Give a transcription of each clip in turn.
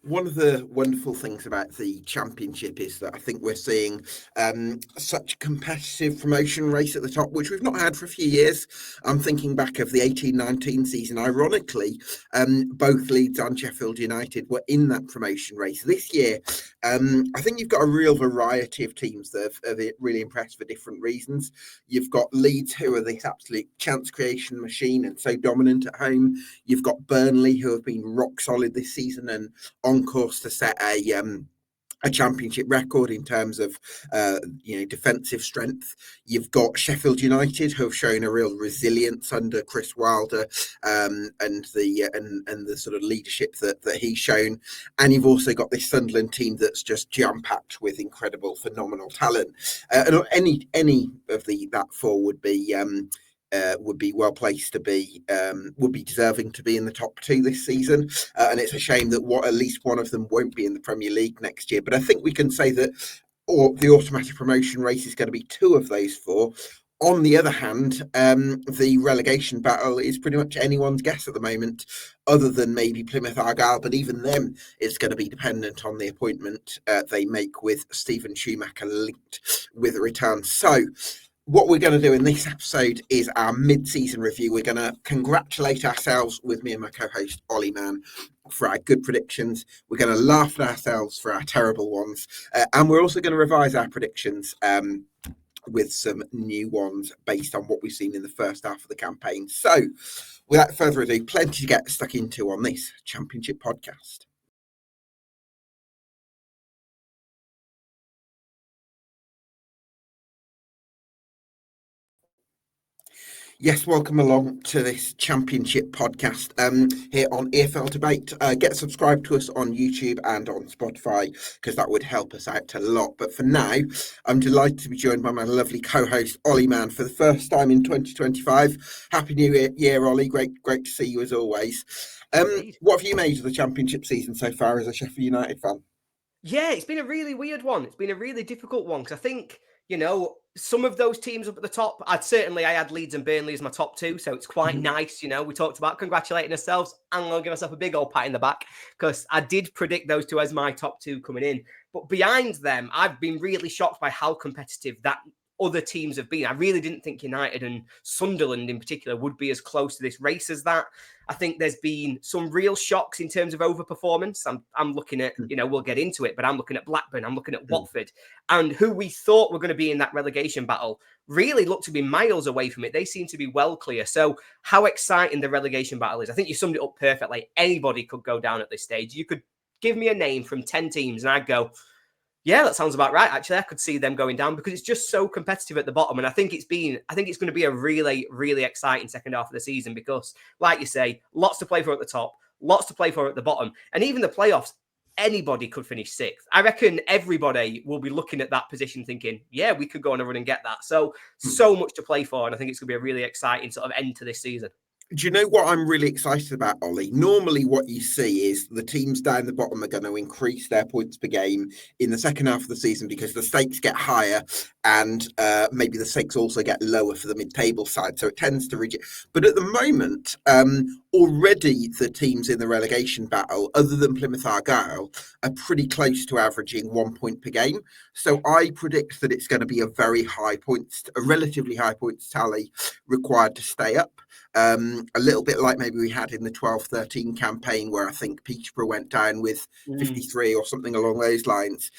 One of the wonderful things about the Championship is that I think we're seeing such a competitive promotion race at the top, which we've not had for a few years. I'm thinking back of the 18-19 season. Ironically, both Leeds and Sheffield United were in that promotion race. This year, I think you've got a real variety of teams that have really impressed for different reasons. You've got Leeds, who are this absolute chance creation machine and so dominant at home. You've got Burnley, who have been rock solid this season and on course to set a championship record in terms of defensive strength. You've got Sheffield United, who have shown a real resilience under Chris Wilder and the sort of leadership that he's shown. And you've also got this Sunderland team that's just jam-packed with incredible, phenomenal talent. And any of that four would be well placed to be, would be deserving to be in the top two this season. And it's a shame that at least one of them won't be in the Premier League next year. But I think we can say that the automatic promotion race is going to be two of those four. On the other hand, the relegation battle is pretty much anyone's guess at the moment, other than maybe Plymouth Argyle. But even them, it's going to be dependent on the appointment they make with Stephen Schumacher linked with a return. So what we're going to do in this episode is our mid-season review. We're going to congratulate ourselves with me and my co-host Oli Mann for our good predictions. We're going to laugh at ourselves for our terrible ones. And we're also going to revise our predictions with some new ones based on what we've seen in the first half of the campaign. So without further ado, plenty to get stuck into on this Championship podcast. Yes, welcome along to this Championship podcast here on EFL Debate. Get subscribed to us on YouTube and on Spotify because that would help us out a lot. But for now, I'm delighted to be joined by my lovely co-host, Oli Mann, for the first time in 2025. Happy New Year, Oli. Great to see you as always. What have you made of the Championship season so far as a Sheffield United fan? Yeah, it's been a really weird one. It's been a really difficult one because I think, some of those teams up at the top, I had Leeds and Burnley as my top two, so it's quite nice. We talked about congratulating ourselves, and I'll give myself a big old pat in the back because I did predict those two as my top two coming in. But behind them, I've been really shocked by how competitive that other teams have been. I really didn't think United and Sunderland in particular would be as close to this race as that. I think there's been some real shocks in terms of overperformance. I'm looking at, we'll get into it, but I'm looking at Blackburn, I'm looking at Watford, and who we thought were going to be in that relegation battle really look to be miles away from it. They seem to be well clear. So how exciting the relegation battle is. I think you summed it up perfectly. Anybody could go down at this stage. You could give me a name from 10 teams and I'd go, yeah, that sounds about right. Actually, I could see them going down because it's just so competitive at the bottom. And I think it's going to be a really, really exciting second half of the season because, like you say, lots to play for at the top, lots to play for at the bottom. And even the playoffs, anybody could finish sixth. I reckon everybody will be looking at that position thinking, yeah, we could go on a run and get that. So much to play for. And I think it's going to be a really exciting sort of end to this season. Do you know what I'm really excited about, Oli? Normally what you see is the teams down the bottom are going to increase their points per game in the second half of the season because the stakes get higher and maybe the stakes also get lower for the mid-table side. So it tends to reduce. But at the moment, already the teams in the relegation battle, other than Plymouth Argyle, are pretty close to averaging 1 point per game. So I predict that it's going to be a relatively high points tally required to stay up. A little bit like maybe we had in the 12-13 campaign where I think Peterborough went down with 53 or something along those lines.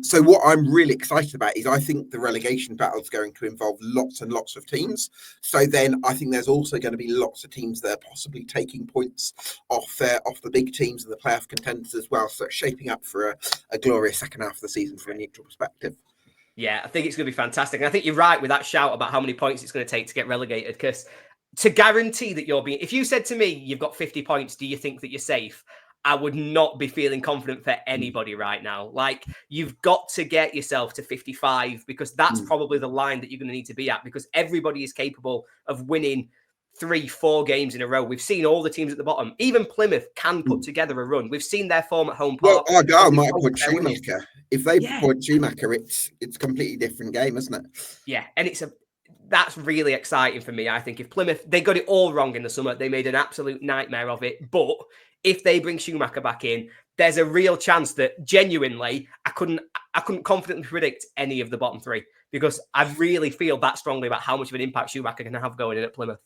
So what I'm really excited about is I think the relegation battle is going to involve lots and lots of teams. So then I think there's also going to be lots of teams that are possibly taking points off the big teams and the playoff contenders as well. So it's shaping up for a glorious second half of the season from a neutral perspective. Yeah, I think it's going to be fantastic. And I think you're right with that shout about how many points it's going to take to get relegated because to guarantee that if you said to me, you've got 50 points, do you think that you're safe? I would not be feeling confident for anybody right now. Like, you've got to get yourself to 55 because that's probably the line that you're going to need to be at because everybody is capable of winning 3-4 games in a row. We've seen all the teams at the bottom. Even Plymouth can put together a run. We've seen their form at home park. Well, Argyle might put Schumacher. If they put Schumacher, it's a completely different game, isn't it? Yeah, and that's really exciting for me. I think if Plymouth, they got it all wrong in the summer. They made an absolute nightmare of it. But if they bring Schumacher back in, there's a real chance that genuinely I couldn't confidently predict any of the bottom three, because I really feel that strongly about how much of an impact Schumacher can have going in at Plymouth.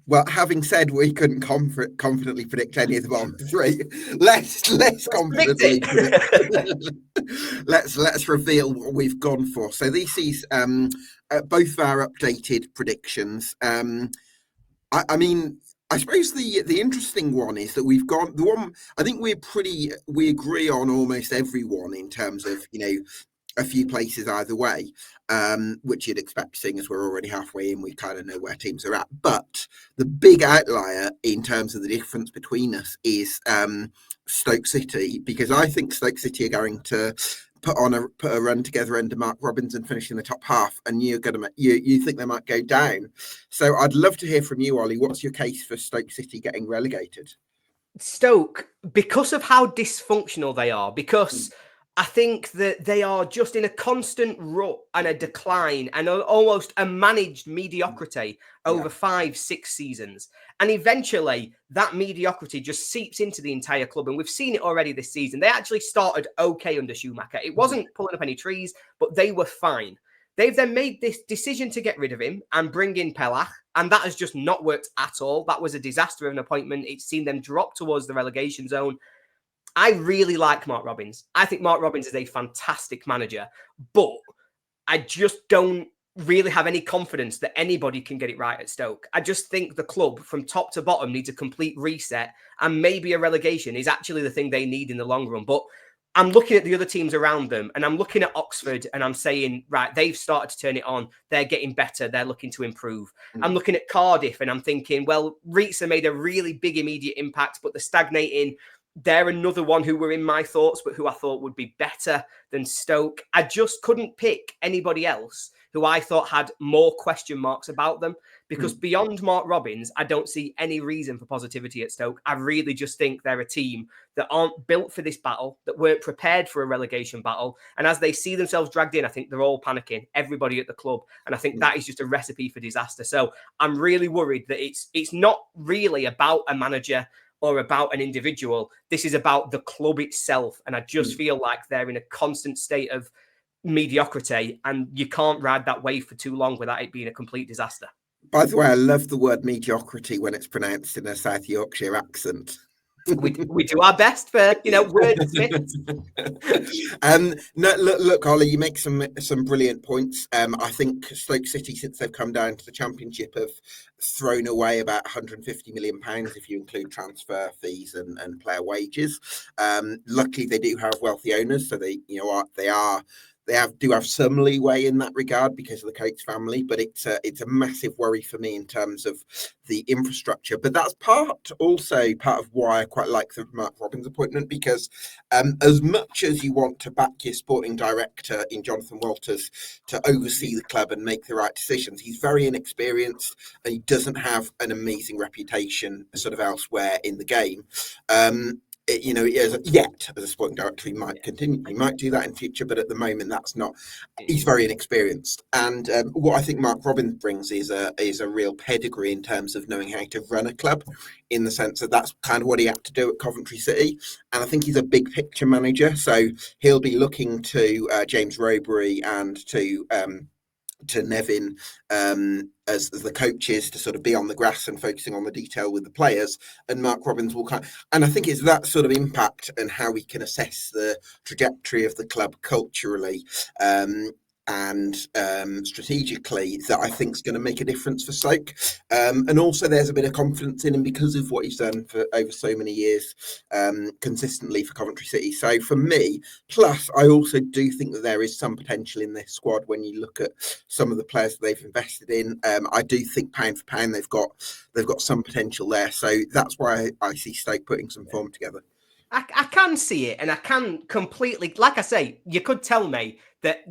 Well, having said we couldn't confidently predict any of the bottom three, let's confidently let's reveal what we've gone for. So this is both of our updated predictions. I mean, I suppose the interesting one is that we've gone the one. I think we agree on almost everyone in terms of a few places either way, which you'd expect, seeing as we're already halfway in. We kind of know where teams are at. But the big outlier in terms of the difference between us is Stoke City, because I think Stoke City are going to put a run together under Mark Robins and finish in the top half, and you think they might go down. So I'd love to hear from you, Ollie. What's your case for Stoke City getting relegated? Stoke, because of how dysfunctional they are, because I think that they are just in a constant rut and a decline and almost a managed mediocrity over 5-6 seasons. And eventually that mediocrity just seeps into the entire club. And we've seen it already this season. They actually started okay under Schumacher. It wasn't pulling up any trees, but they were fine. They've then made this decision to get rid of him and bring in Pelach, and that has just not worked at all. That was a disaster of an appointment. It's seen them drop towards the relegation zone. I really like Mark Robins. I think Mark Robins is a fantastic manager, but I just don't really have any confidence that anybody can get it right at Stoke. I just think the club from top to bottom needs a complete reset, and maybe a relegation is actually the thing they need in the long run. But I'm looking at the other teams around them, and I'm looking at Oxford, and I'm saying, right, they've started to turn it on. They're getting better. They're looking to improve. I'm looking at Cardiff, and I'm thinking, well, Reitzer made a really big immediate impact, but they're stagnating. They're another one who were in my thoughts, but who I thought would be better than Stoke. I just couldn't pick anybody else who I thought had more question marks about them, because beyond Mark Robins, I don't see any reason for positivity at Stoke. I really just think they're a team that aren't built for this battle, that weren't prepared for a relegation battle. And as they see themselves dragged in, I think they're all panicking, everybody at the club. And I think that is just a recipe for disaster. So I'm really worried that it's not really about a manager or about an individual. This is about the club itself. And I just feel like they're in a constant state of mediocrity, and you can't ride that wave for too long without it being a complete disaster. By the way, I love the word mediocrity when it's pronounced in a South Yorkshire accent. We do our best for wordsmiths. No, look, Ollie, you make some brilliant points. I think Stoke City, since they've come down to the Championship, have thrown away about £150 million if you include transfer fees and player wages. Luckily, they do have wealthy owners, so they do have some leeway in that regard because of the Coates family, but it's a massive worry for me in terms of the infrastructure. But that's part of why I quite like the Mark Robins appointment, because as much as you want to back your sporting director in Jonathan Walters to oversee the club and make the right decisions, he's very inexperienced and he doesn't have an amazing reputation sort of elsewhere in the game. As a sporting director, he might continue. He might do that in future, but at the moment, that's not. He's very inexperienced, and what I think Mark Robins brings is a real pedigree in terms of knowing how to run a club, in the sense that that's kind of what he had to do at Coventry City, and I think he's a big picture manager. So he'll be looking to James Rowberry and to Nevin as the coaches to sort of be on the grass and focusing on the detail with the players, and Mark Robins will and I think it's that sort of impact and how we can assess the trajectory of the club culturally and strategically that I think is going to make a difference for Stoke. And also there's a bit of confidence in him because of what he's done for over so many years consistently for Coventry City. So for me, plus I also do think that there is some potential in this squad when you look at some of the players that they've invested in. I do think pound for pound they've got some potential there. So that's why I see Stoke putting some form together. I can see it, and I can completely, like I say, you could tell me that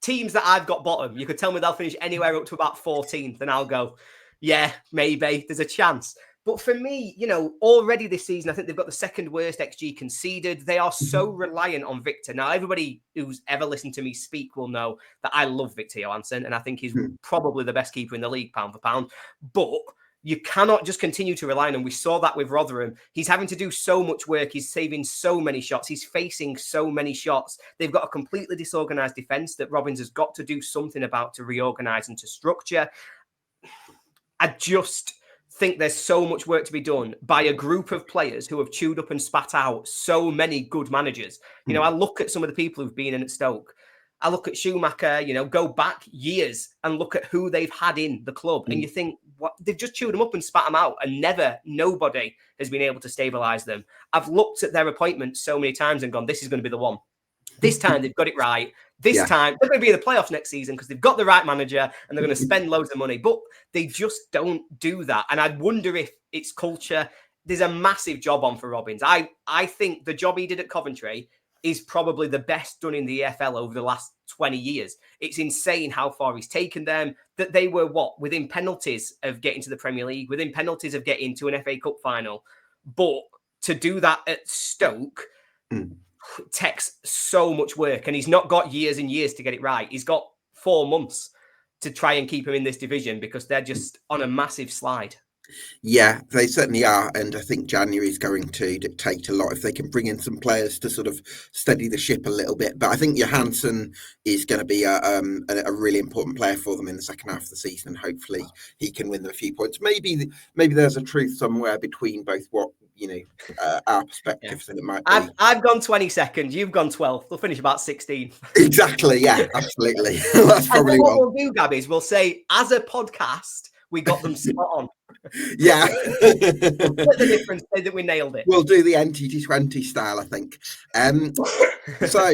teams that I've got bottom, you could tell me they'll finish anywhere up to about 14th, and I'll go, yeah, maybe, there's a chance. But for me, already this season, I think they've got the second worst XG conceded. They are so reliant on Victor. Now, everybody who's ever listened to me speak will know that I love Victor Johansson, and I think he's probably the best keeper in the league, pound for pound. But You cannot just continue to rely on him. We saw that with Rotherham. He's having to do so much work. He's saving so many shots. He's facing so many shots. They've got a completely disorganised defence that Robins has got to do something about to reorganise and to structure. I just think there's so much work to be done by a group of players who have chewed up and spat out so many good managers. You know, I look at some of the people who've been in at Stoke. I look at Schumacher, you know, go back years and look at who they've had in the club. And you think, what? They've just chewed them up and spat them out. And nobody has been able to stabilise them. I've looked at their appointments so many times and gone, this is going to be the one. This time they've got it right. This time they're going to be in the playoffs next season because they've got the right manager and they're going to spend loads of money. But they just don't do that. And I wonder if it's culture. There's a massive job on for Robins. I think the job he did at Coventry is probably the best done in the EFL over the last 20 years. It's insane how far he's taken them, that they were, within penalties of getting to the Premier League, within penalties of getting to an FA Cup final. But to do that at Stoke takes so much work, and he's not got years and years to get it right. He's got 4 months to try and keep him in this division because they're just on a massive slide. Yeah, they certainly are. And I think January is going to dictate a lot if they can bring in some players to sort of steady the ship a little bit. But I think Johansson is going to be a really important player for them in the second half of the season. And hopefully he can win them a few points. Maybe there's a truth somewhere between both what, our perspectives and it might be. I've gone 22nd. You've gone 12th. They'll finish about 16. Exactly. Yeah, absolutely. That's probably what we'll do, Gab, is we'll say, as a podcast, we got them spot on. Yeah. Split the difference, say that we nailed it. We'll do the NTT20 style, I think. So,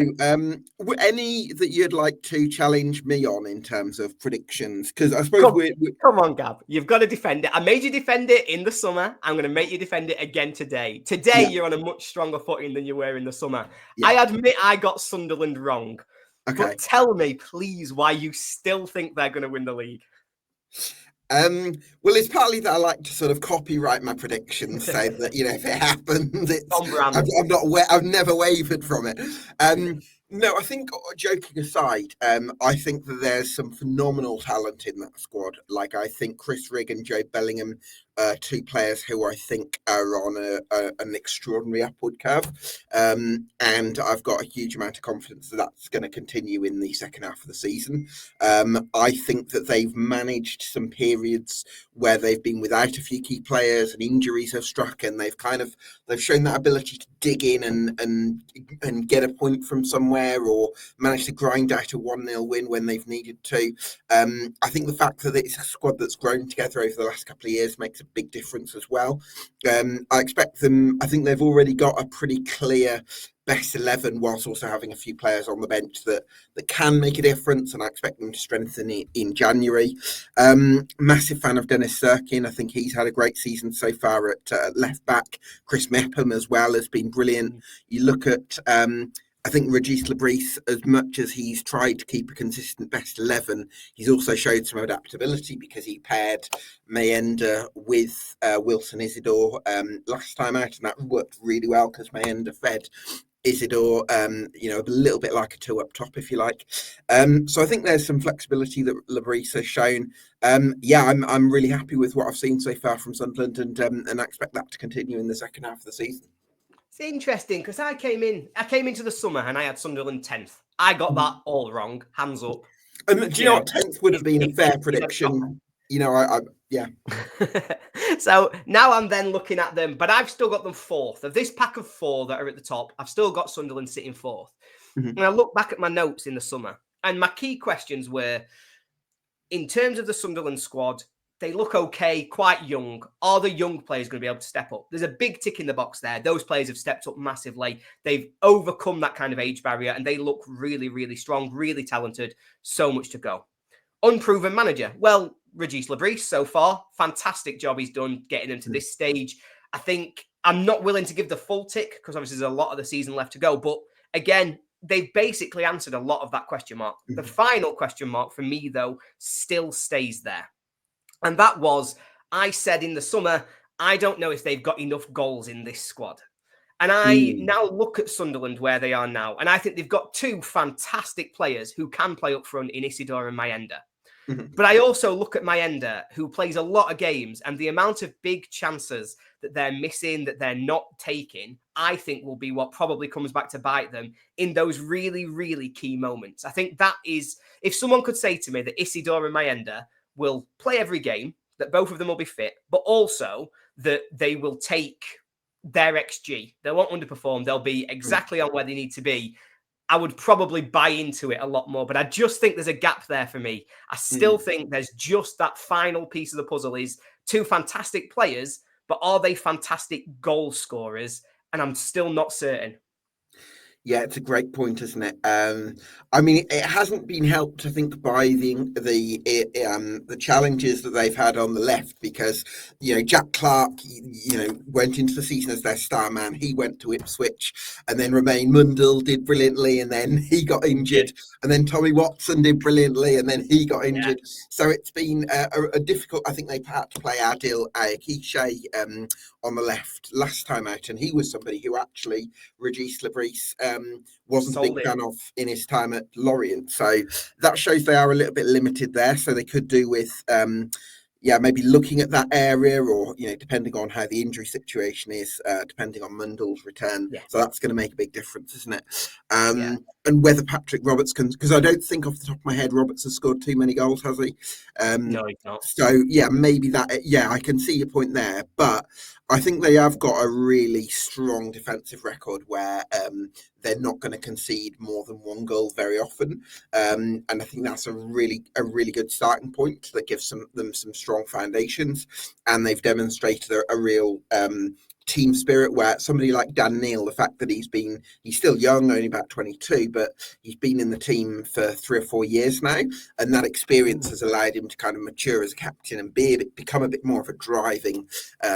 any that you'd like to challenge me on in terms of predictions? Because I suppose come on, Gab. You've got to defend it. I made you defend it in the summer. I'm going to make you defend it again today. You're on a much stronger footing than you were in the summer. Yeah. I admit I got Sunderland wrong. Okay. But tell me, please, why you still think they're going to win the league. Well, it's partly that I like to sort of copyright my predictions, so that if it happens, I've never wavered from it. No, I think, joking aside, I think that there's some phenomenal talent in that squad. Like, I think Chris Rigg and Joe Bellingham are 2 players who I think are on an extraordinary upward curve. And I've got a huge amount of confidence that that's going to continue in the second half of the season. I think that they've managed some periods where they've been without a few key players and injuries have struck, and they've shown that ability to dig in and get a point from somewhere, or manage to grind out a 1-0 win when they've needed to. I think the fact that it's a squad that's grown together over the last couple of years makes a big difference as well. I expect them, I think they've already got a pretty clear best 11 whilst also having a few players on the bench that can make a difference, and I expect them to strengthen it in January. Massive fan of Dennis Serkin. I think he's had a great season so far at left back. Chris Mepham as well has been brilliant. You look at I think Regis Lebris, as much as he's tried to keep a consistent best 11, he's also showed some adaptability because he paired Mayenda with Wilson Isidore last time out, and that worked really well because Mayenda fed Isidore, a little bit like a 2 up top, if you like. So I think there's some flexibility that Lebris has shown. I'm really happy with what I've seen so far from Sunderland, and I expect that to continue in the second half of the season. It's interesting because I came into the summer and I had Sunderland 10th. I got that all wrong. Hands up. And do you know what? 10th would have been a fair prediction. Yeah. So now I'm then looking at them, but I've still got them 4th. Of this pack of 4 that are at the top, I've still got Sunderland sitting 4th. Mm-hmm. And I look back at my notes in the summer, and my key questions were, in terms of the Sunderland squad, they look okay, quite young. Are the young players going to be able to step up? There's a big tick in the box there. Those players have stepped up massively. They've overcome that kind of age barrier, and they look really, really strong, really talented. So much to go. Unproven manager. Well, Regis Lebris so far, fantastic job he's done getting them to this stage. I think I'm not willing to give the full tick because obviously there's a lot of the season left to go. But again, they've basically answered a lot of that question mark. The final question mark for me, though, still stays there. And that was, I said in the summer, I don't know if they've got enough goals in this squad. And I now look at Sunderland where they are now, and I think they've got 2 fantastic players who can play up front in Isidore and Mayenda. Mhm. But I also look at Mayenda, who plays a lot of games, and the amount of big chances that they're missing, that they're not taking, I think will be what probably comes back to bite them in those really, really key moments. I think that is, if someone could say to me that Isidore and Mayenda will play every game, that both of them will be fit, but also that they will take their XG. They won't underperform. They'll be exactly on where they need to be. I would probably buy into it a lot more, but I just think there's a gap there for me. I still think there's just that final piece of the puzzle is two fantastic players, but are they fantastic goal scorers? And I'm still not certain. Yeah, it's a great point, isn't it? I mean, it hasn't been helped, I think, by the challenges that they've had on the left because Jack Clark, went into the season as their star man. He went to Ipswich, and then Romain Mundell did brilliantly, and then he got injured, and then Tommy Watson did brilliantly, and then he got injured. So it's been a difficult. I think they've had to play Adil Ayakishe on the left last time out, and he was somebody who actually Regis Lebris wasn't a big fan of in his time at Lorient. So that shows they are a little bit limited there. So they could do with maybe looking at that area, or depending on how the injury situation is, depending on Mundell's return. So that's going to make a big difference, isn't it? And whether Patrick Roberts can, because I don't think off the top of my head Roberts has scored too many goals, has he? No, he's not. So maybe that. I can see your point there, but I think they have got a really strong defensive record where they're not going to concede more than one goal very often, and I think that's a really good starting point that gives them some strong foundations, and they've demonstrated a real team spirit where somebody like Dan Neil, the fact that he's still young, only about 22, but he's been in the team for 3 or 4 years now, and that experience has allowed him to kind of mature as a captain and become a bit more of a driving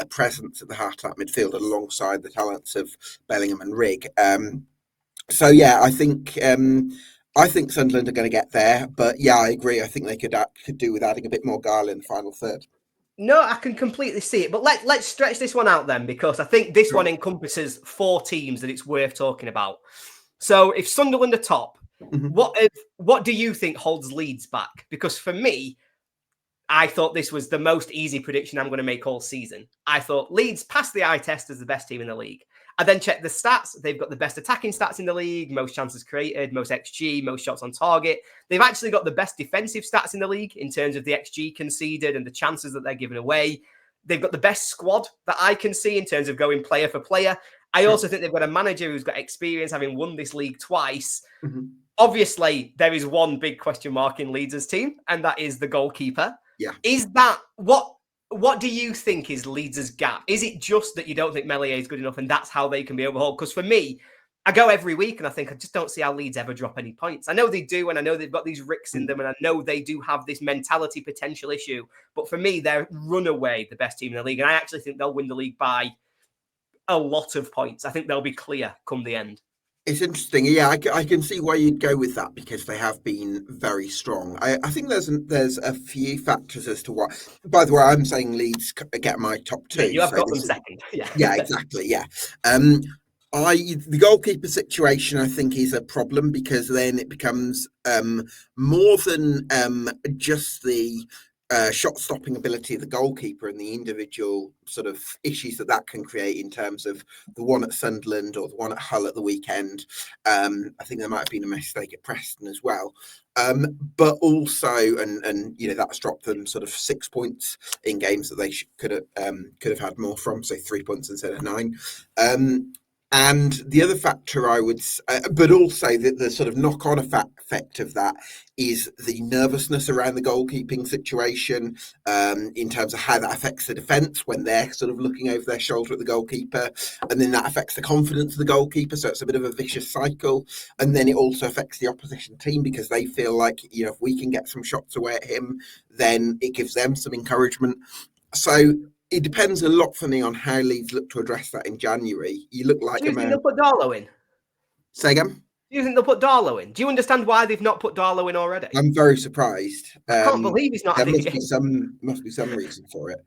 presence at the heart of that midfield alongside the talents of Bellingham and Rigg. I think Sunderland are going to get there, but I agree. I think they could do with adding a bit more guile in the final third. No, I can completely see it. But let's stretch this one out then, because I think this one encompasses 4 teams that it's worth talking about. So if Sunderland are top, what do you think holds Leeds back? Because for me, I thought this was the most easy prediction I'm going to make all season. I thought Leeds passed the eye test as the best team in the league. I then checked the stats. They've got the best attacking stats in the league, most chances created, most XG, most shots on target. They've actually got the best defensive stats in the league in terms of the XG conceded and the chances that they're giving away. They've got the best squad that I can see in terms of going player for player. I also think they've got a manager who's got experience having won this league twice. Obviously, there is one big question mark in Leeds' team, and that is the goalkeeper. Is that what do you think is Leeds' gap? Is it just that you don't think Meslier is good enough and that's how they can be overhauled? Because for me, I go every week and I think I just don't see how Leeds ever drop any points. I know they do, and I know they've got these ricks in them, and I know they do have this mentality potential issue. But for me, they're runaway the best team in the league, and I actually think they'll win the league by a lot of points. I think they'll be clear come the end. It's interesting. I can see why you'd go with that because they have been very strong. I think there's a few factors as to why. By the way, I'm saying Leeds get my top 2. You have got them second. Yeah, exactly. Yeah. The goalkeeper situation, I think, is a problem because then it becomes more than just the shot-stopping ability of the goalkeeper and the individual sort of issues that can create in terms of the one at Sunderland or the one at Hull at the weekend. I think there might have been a mistake at Preston as well. But also, and that's dropped them sort of 6 points in games that they could have had more from, so 3 points instead of 9. And the other factor I would, but also the sort of knock-on effect of that is the nervousness around the goalkeeping situation in terms of how that affects the defence when they're sort of looking over their shoulder at the goalkeeper. And then that affects the confidence of the goalkeeper. So it's a bit of a vicious cycle. And then it also affects the opposition team because they feel like, if we can get some shots away at him, then it gives them some encouragement. So it depends a lot for me on how Leeds look to address that in January. You look like Do you think they'll put Darlow in? Say again? Do you think they'll put Darlow in? Do you understand why they've not put Darlow in already? I'm very surprised. I can't believe he's not. There must be some reason for it.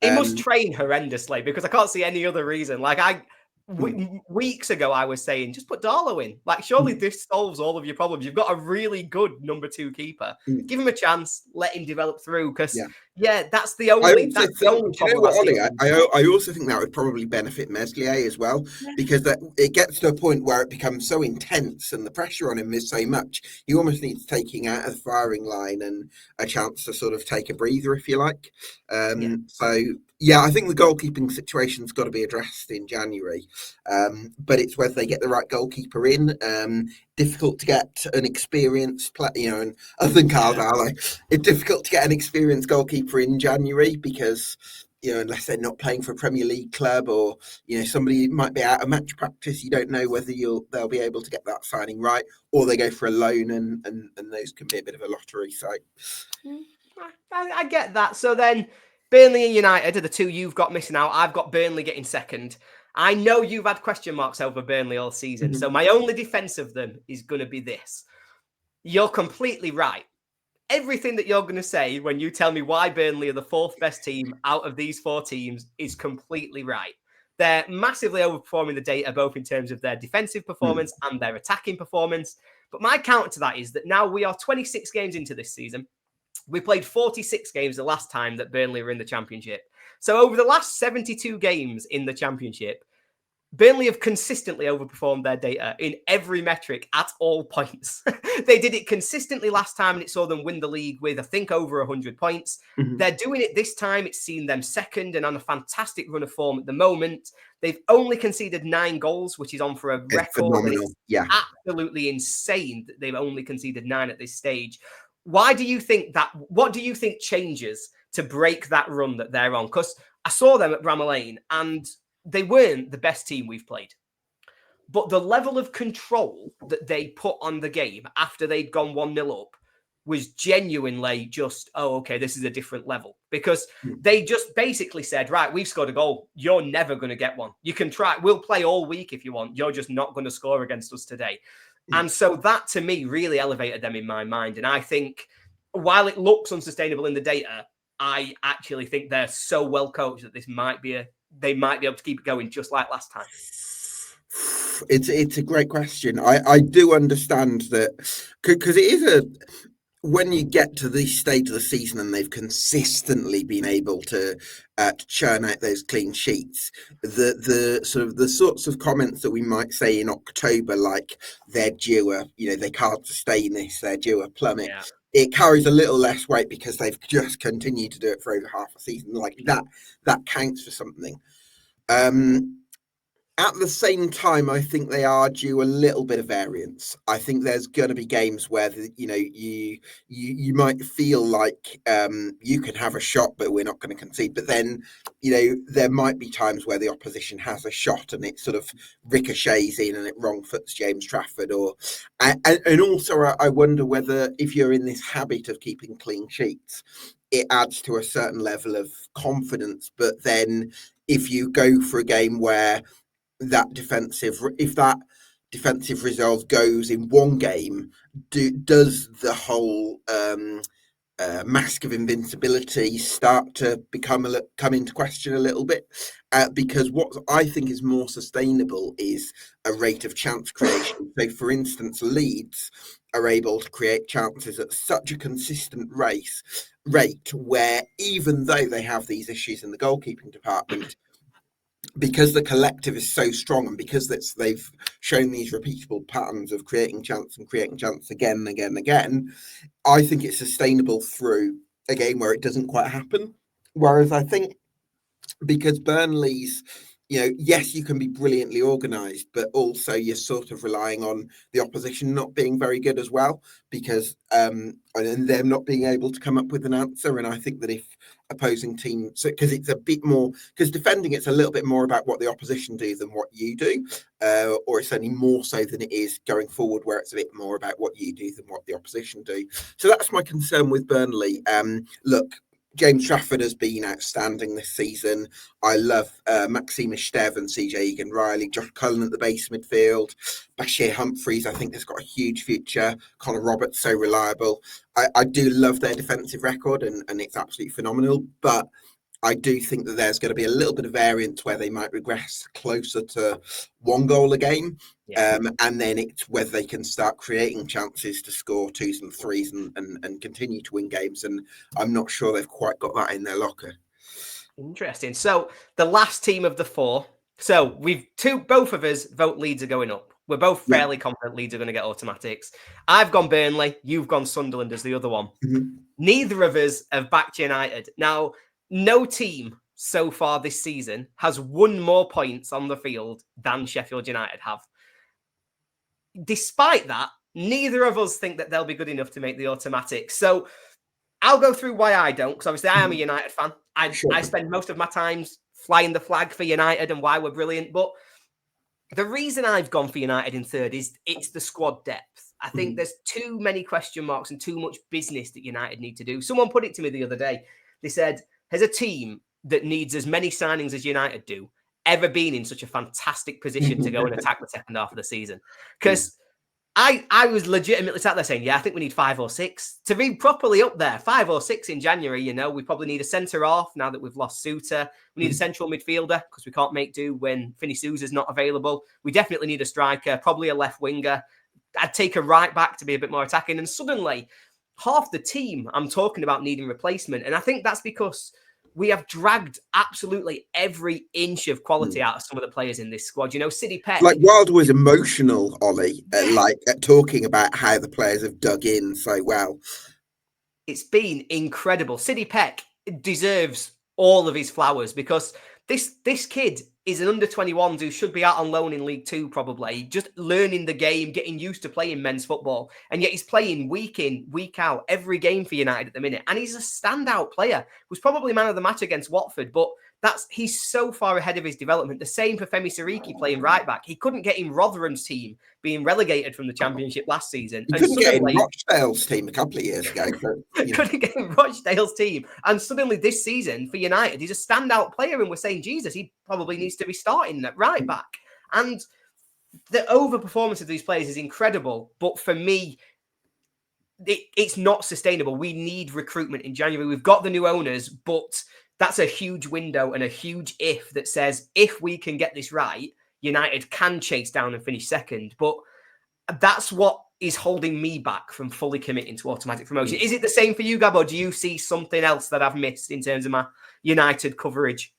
He must train horrendously because I can't see any other reason. Like Weeks ago, I was saying, just put Darlow in. Like, surely this solves all of your problems. You've got a really good number 2 keeper. Give him a chance, let him develop through. Because, that's the only do you know problem I what, see. Ollie? I also think that would probably benefit Meslier as well, because that it gets to a point where it becomes so intense and the pressure on him is so much. He almost needs taking out of the firing line and a chance to sort of take a breather, if you like. So, I think the goalkeeping situation's got to be addressed in January, but it's whether they get the right goalkeeper in. Difficult to get an experienced player, and other than Carl Darlow, it's difficult to get an experienced goalkeeper in January because, unless they're not playing for a Premier League club, or, somebody might be out of match practice, you don't know whether they'll be able to get that signing right, or they go for a loan, and those can be a bit of a lottery. So I get that. So then Burnley and United are the two you've got missing out. I've got Burnley getting second. I know you've had question marks over Burnley all season. So my only defense of them is going to be this. You're completely right. Everything that you're going to say when you tell me why Burnley are the 4th best team out of these 4 teams is completely right. They're massively overperforming the data, both in terms of their defensive performance and their attacking performance. But my counter to that is that now we are 26 games into this season. We played 46 games the last time that Burnley were in the Championship. So over the last 72 games in the Championship, Burnley have consistently overperformed their data in every metric at all points. They did it consistently last time, and it saw them win the league with, I think, over 100 points. They're doing it this time. It's seen them second and on a fantastic run of form at the moment. They've only conceded 9 goals, which is on for a record. Phenomenal. It's absolutely insane that they've only conceded 9 at this stage. Why do you think that? What do you think changes to break that run that they're on? Because I saw them at Bramall Lane, and they weren't the best team we've played. But the level of control that they put on the game after they'd gone 1-0 up was genuinely just, okay, this is a different level. Because they just basically said, right, we've scored a goal. You're never going to get one. You can try. We'll play all week if you want. You're just not going to score against us today. And so that, to me, really elevated them in my mind. And I think, while it looks unsustainable in the data, I actually think they're so well coached that they might be able to keep it going just like last time. It's a great question. I do understand that, because it is when you get to this stage of the season and they've consistently been able to churn out those clean sheets, the sorts of comments that we might say in October, like they're due they can't sustain this, they're due a plummet. Yeah. It carries a little less weight because they've just continued to do it for over half a season. Like that counts for something. At the same time, I think they are due a little bit of variance. I think there's going to be games where you might feel like you can have a shot, but we're not going to concede. But then there might be times where the opposition has a shot and it sort of ricochets in and it wrong foots James Trafford. And also, I wonder whether, if you're in this habit of keeping clean sheets, it adds to a certain level of confidence. But then if you go for a game where if that defensive resolve goes in one game, does the whole mask of invincibility start to come into question a little bit? Because what I think is more sustainable is a rate of chance creation. So, for instance, Leeds are able to create chances at such a consistent rate where, even though they have these issues in the goalkeeping department, because the collective is so strong, and because they've shown these repeatable patterns of creating chance again and again and again, I think it's sustainable through a game where it doesn't quite happen. Whereas I think, because Burnley's, yes, you can be brilliantly organised, but also you're sort of relying on the opposition not being very good as well, because and them not being able to come up with an answer. And I think that if opposing teams, because it's a bit more, because defending, it's a little bit more about what the opposition do than what you do, or it's only more so than it is going forward, where it's a bit more about what you do than what the opposition do. So that's my concern with Burnley. Look, James Trafford has been outstanding this season. I love Maxime Stev and CJ Egan-Riley, Josh Cullen at the base midfield. Bashir Humphreys, I think, has got a huge future. Connor Roberts, so reliable. I do love their defensive record, and it's absolutely phenomenal. But I do think that there's going to be a little bit of variance where they might regress closer to 1 goal a game. Yeah. And then it's whether they can start creating chances to score 2s and 3s and continue to win games. And I'm not sure they've quite got that in their locker. Interesting. So the last team of the 4. So both of us vote Leeds are going up. We're both fairly confident Leeds are going to get automatics. I've gone Burnley. You've gone Sunderland as the other one. Mm-hmm. Neither of us have backed United. Now, no team so far this season has won more points on the field than Sheffield United have. Despite that, neither of us think that they'll be good enough to make the automatics. So I'll go through why I don't, because obviously I am a United fan. I spend most of my times flying the flag for United and why we're brilliant. But the reason I've gone for United in third is it's the squad depth. I think there's too many question marks and too much business that United need to do. Someone put it to me the other day. They said, has a team that needs as many signings as United do ever been in such a fantastic position to go and attack the second half of the season? Because I was legitimately sat there saying, yeah, I think we need 5 or 6 to be properly up there. 5 or 6 in January, we probably need a centre-half now that we've lost Suter. We need a central midfielder because we can't make do when Finney Sousa's not available. We definitely need a striker, probably a left winger. I'd take a right back to be a bit more attacking. And suddenly, half the team, I'm talking about needing replacement. And I think that's because we have dragged absolutely every inch of quality out of some of the players in this squad. City Peck. Like Wilder was emotional, Ollie, talking about how the players have dug in so well. It's been incredible. City Peck deserves all of his flowers because this kid is an under-21s who should be out on loan in League 2 probably, just learning the game, getting used to playing men's football, and yet he's playing week in, week out, every game for United at the minute, and he's a standout player. Was probably man of the match against Watford, but he's so far ahead of his development. The same for Femi Siriki playing right back. He couldn't get in Rotherham's team being relegated from the Championship last season. He couldn't get in Rochdale's team a couple of years ago. Couldn't get in Rochdale's team. And suddenly this season for United, he's a standout player. And we're saying, Jesus, he probably needs to be starting at right back. And the overperformance of these players is incredible. But for me, it's not sustainable. We need recruitment in January. We've got the new owners, but that's a huge window and a huge if that says if we can get this right, United can chase down and finish second. But that's what is holding me back from fully committing to automatic promotion. Is it the same for you, Gab, or do you see something else that I've missed in terms of my United coverage?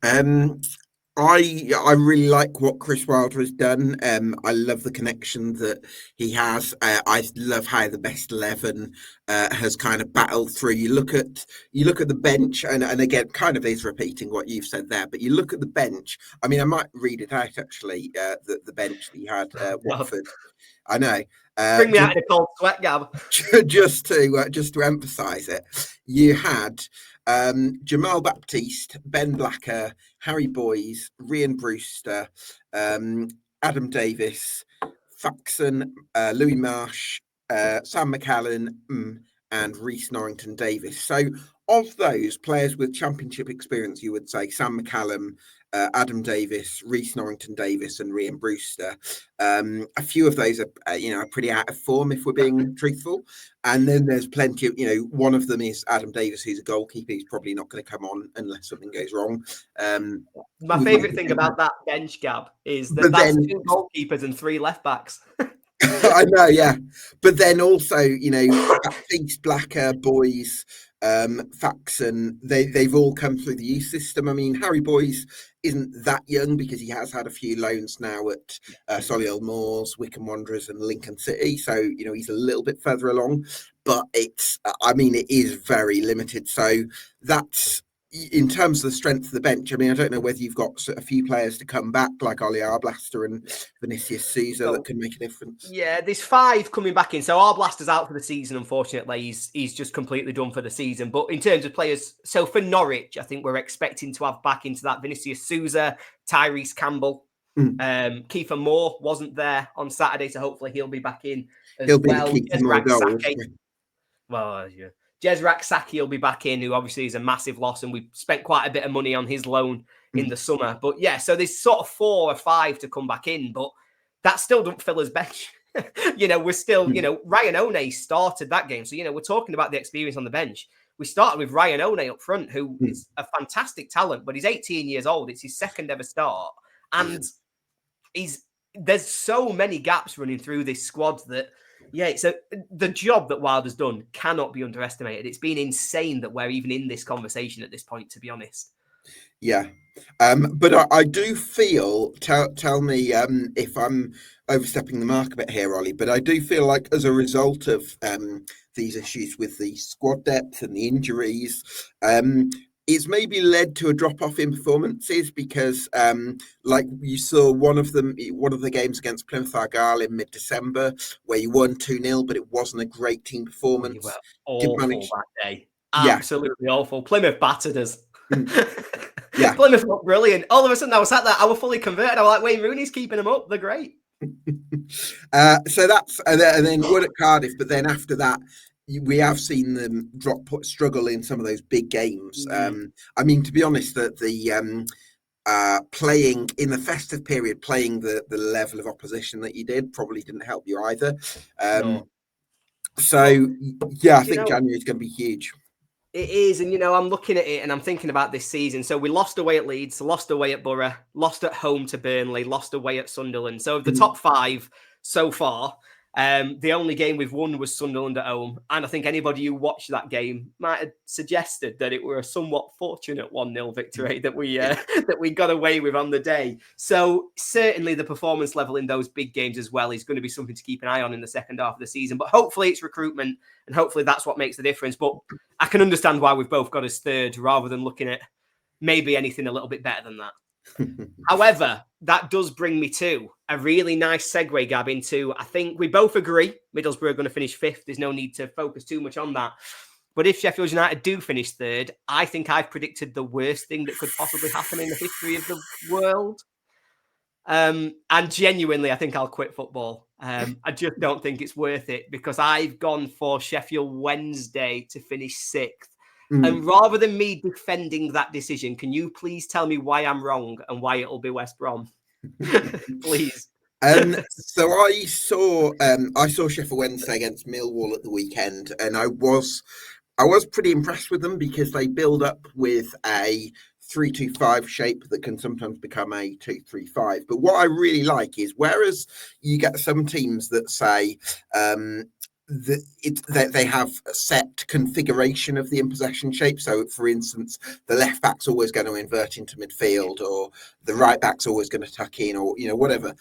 I really like what Chris Wilder has done. I love the connection that he has. I love how the best 11 has kind of battled through. You look at the bench, and again, kind of is repeating what you've said there. But you look at the bench. I mean, I might read it out actually. The bench that you had, Watford. I know. Bring me out in a cold sweat, Gab. Just to emphasise it, you had Jamal Baptiste, Ben Blacker, Harry Boyes, Ryan Brewster, Adam Davis, Faxon, Louis Marsh, Sam McCallan, and Reece Norrington Davis. So of those players with championship experience, you would say Sam McCallum, Adam Davis, Reece Norrington Davis, and Ryan Brewster. A few of those are, pretty out of form if we're being truthful. And then there's plenty of, one of them is Adam Davis, who's a goalkeeper. He's probably not going to come on unless something goes wrong. My favourite thing about that bench, Gab, is that that's 2 goalkeepers and 3 left backs. I know, yeah. But then also, Baptiste, Blacker, Boyes, Faxon, they've all come through the youth system. I mean, Harry Boyes isn't that young because he has had a few loans now at Solihull Moors, Wycombe Wanderers and Lincoln City. So, he's a little bit further along, but it is very limited. So that's, in terms of the strength of the bench, I mean, I don't know whether you've got a few players to come back like Oli Arblaster and Vinicius Souza that can make a difference. Yeah, there's 5 coming back in. So Arblaster's out for the season, unfortunately. He's just completely done for the season. But in terms of players, so for Norwich, I think we're expecting to have back into that Vinicius Souza, Tyrese Campbell. Kiefer Moore wasn't there on Saturday, so hopefully he'll be back in as well. Jezrak Saki will be back in, who obviously is a massive loss, and we spent quite a bit of money on his loan in the summer. But yeah, so there's sort of 4 or 5 to come back in, but that still don't fill his bench. We're still, Ryan One started that game. So, we're talking about the experience on the bench. we started with Ryan One up front, who Mm. is a fantastic talent, but he's 18 years old. It's his second ever start. And there's so many gaps running through this squad that, the job that Wilder's done cannot be underestimated. It's been insane that we're even in this conversation at this point, to be honest. Yeah. But I do feel, tell me if I'm overstepping the mark a bit here, Ollie, but I do feel like as a result of these issues with the squad depth and the injuries, it's maybe led to a drop-off in performances because, like you saw one of the games against Plymouth Argyle in mid-December where you won 2-0, but it wasn't a great team performance. You were awful that day. Yeah. Absolutely awful. Plymouth battered us. Yeah. Plymouth looked brilliant. All of a sudden I was sat there, I was fully converted. I was like, Wayne Rooney's keeping them up. They're great. So that's and then one at Cardiff, but then after that we have seen them struggle in some of those big games. I mean, to be honest, that the playing in the festive period, playing the level of opposition that you did probably didn't help you either. No. So yeah, I think January is going to be huge. It is, and I'm looking at it and I'm thinking about this season. So we lost away at Leeds, lost away at Borough, lost at home to Burnley, lost away at Sunderland. So of the top 5 so far, the only game we've won was Sunderland at home. And I think anybody who watched that game might have suggested that it were a somewhat fortunate 1-0 victory that we got away with on the day. So certainly the performance level in those big games as well is going to be something to keep an eye on in the second half of the season. But hopefully it's recruitment and hopefully that's what makes the difference. But I can understand why we've both got us third rather than looking at maybe anything a little bit better than that. However, that does bring me to a really nice segue, Gab, into, I think we both agree Middlesbrough are going to finish 5th. There's no need to focus too much on that. But if Sheffield United do finish 3rd, I think I've predicted the worst thing that could possibly happen in the history of the world. And genuinely, I think I'll quit football. I just don't think it's worth it because I've gone for Sheffield Wednesday to finish 6th. And rather than me defending that decision, can you please tell me why I'm wrong and why it'll be West Brom? Please. So I saw Sheffield Wednesday against Millwall at the weekend, and I was pretty impressed with them because they build up with a 3-2-5 shape that can sometimes become a 2-3-5. But what I really like is, whereas you get some teams that say they have a set configuration of the in possession shape. So, for instance, the left back's always going to invert into midfield, or the right back's always going to tuck in, or whatever.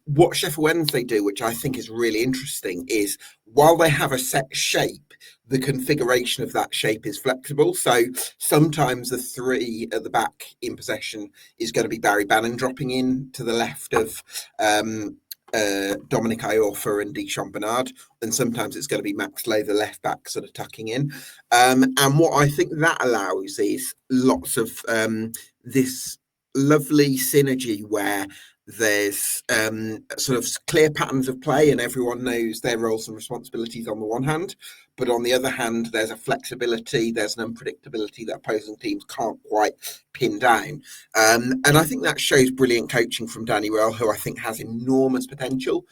What Sheffield Wednesday do, which I think is really interesting, is while they have a set shape, the configuration of that shape is flexible. So sometimes the 3 at the back in possession is going to be Barry Bannon dropping in to the left of Dominic Iorfa and Deschamps Bernard, and sometimes it's going to be Max Lay, the left back, sort of tucking in. And what I think that allows is lots of this lovely synergy where there's sort of clear patterns of play and everyone knows their roles and responsibilities on the one hand, but on the other hand, there's a flexibility, there's an unpredictability that opposing teams can't quite pin down. And I think that shows brilliant coaching from Danny Röhl, who I think has enormous potential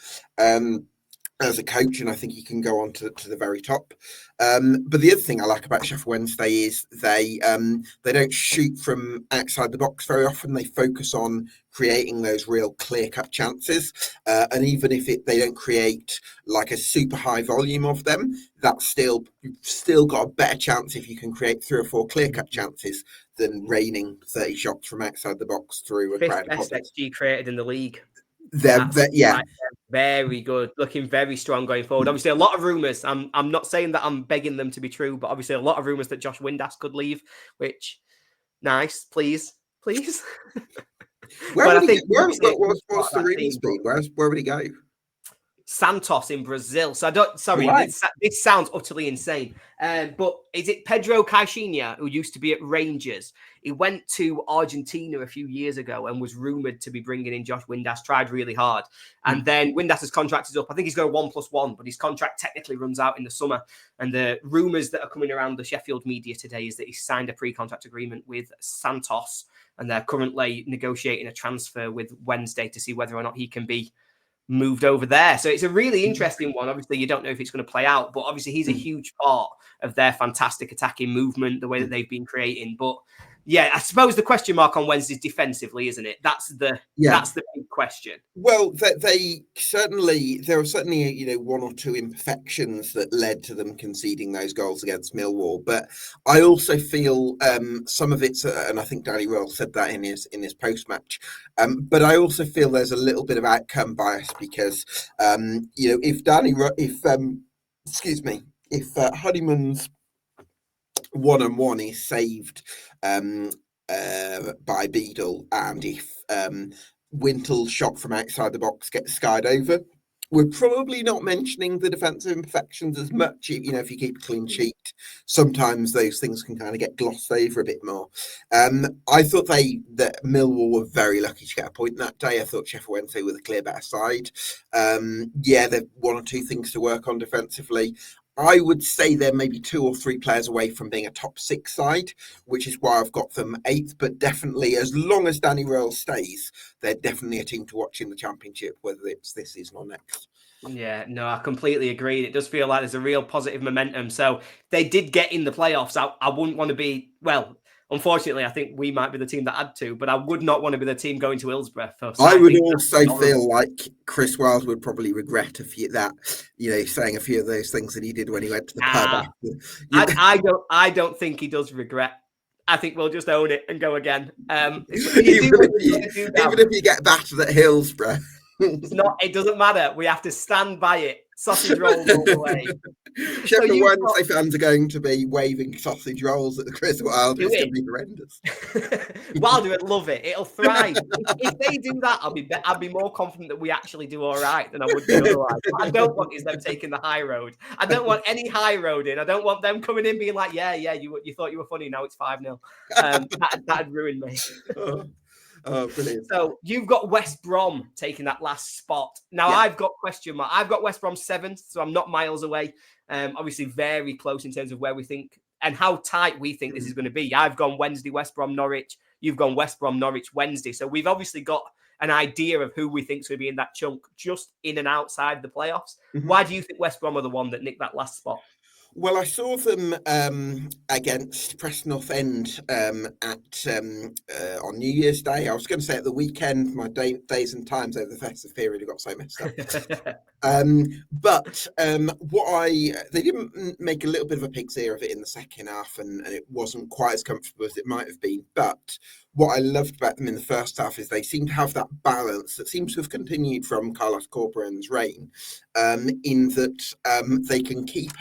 as a coach, and I think he can go on to the very top. But the other thing I like about Sheffield Wednesday is they don't shoot from outside the box very often. They focus on creating those real clear-cut chances, and even if they don't create like a super high volume of them, that's you've still got a better chance if you can create 3 or 4 clear-cut chances than raining 30 shots from outside the box through a crowd of Best XG created in the league. Yeah. Very good. Looking very strong going forward. Obviously, a lot of rumours. I'm not saying that I'm begging them to be true, but obviously a lot of rumours that Josh Windass could leave, which, nice. Please. What's the rumours been? Where would he go? Santos in Brazil. So this sounds utterly insane. But is it Pedro Caixinha, who used to be at Rangers? He went to Argentina a few years ago and was rumoured to be bringing in Josh Windass, tried really hard. And then Windass's contract is up. I think he's got a 1+1, but his contract technically runs out in the summer. And the rumours that are coming around the Sheffield media today is that he's signed a pre-contract agreement with Santos, and they're currently negotiating a transfer with Wednesday to see whether or not he can be moved over there. So it's a really interesting one. Obviously, you don't know if it's going to play out, but obviously he's a huge part of their fantastic attacking movement, the way that they've been creating. But yeah, I suppose the question mark on Wednesday is defensively, isn't it? That's the big question. Well, there were certainly one or two imperfections that led to them conceding those goals against Millwall. But I also feel some of it's, and I think Danny Royal said that in his post match. But I also feel there's a little bit of outcome bias because if Honeyman's 1-on-1 is saved by Beadle, and if Wintel's shot from outside the box gets skied over, we're probably not mentioning the defensive imperfections as much. If you keep a clean sheet, sometimes those things can kind of get glossed over a bit more. I thought that Millwall were very lucky to get a point that day. I thought Sheffield Wednesday were the clear better side. There's one or two things to work on defensively. I would say they're maybe 2 or 3 players away from being a top 6 side, which is why I've got them 8th. But definitely, as long as Danny Royal stays, they're definitely a team to watch in the Championship, whether it's this season or next. Yeah, no, I completely agree. It does feel like there's a real positive momentum. So they did get in the playoffs. I wouldn't want to be, well, unfortunately, I think we might be the team that had to, but I would not want to be the team going to Hillsborough. I would also feel like Chris Wilde would probably regret saying a few of those things that he did when he went to the pub. I don't think he does regret. I think we'll just own it and go again. Even if you get battered at Hillsborough. It doesn't matter. We have to stand by it. Sausage rolls all the way. Sheffield Wednesday fans are going to be waving sausage rolls at the Chris Wilde. It's going to be horrendous. Wilder would love it. It'll thrive. If they do that, I'd be more confident that we actually do all right than I would be otherwise. What I don't want is them taking the high road. I don't want any high road in. I don't want them coming in being like, yeah, you thought you were funny. Now it's 5-0. That'd ruin me. Oh, brilliant. So you've got West Brom taking that last spot. Now I've got question mark. I've got West Brom 7th, so I'm not miles away. Obviously very close in terms of where we think and how tight we think this is going to be. I've gone Wednesday, West Brom, Norwich. You've gone West Brom, Norwich, Wednesday. So we've obviously got an idea of who we think is going to be in that chunk, just in and outside the playoffs. Mm-hmm. Why do you think West Brom are the one that nicked that last spot? Well, I saw them against Preston North End on New Year's Day. I was going to say at the weekend. My days and times over the festive period have got so messed up. But they didn't make a little bit of a pig's ear of it in the second half, and it wasn't quite as comfortable as it might have been. But what I loved about them in the first half is they seem to have that balance that seems to have continued from Carlos Corberan's reign, in that they can keep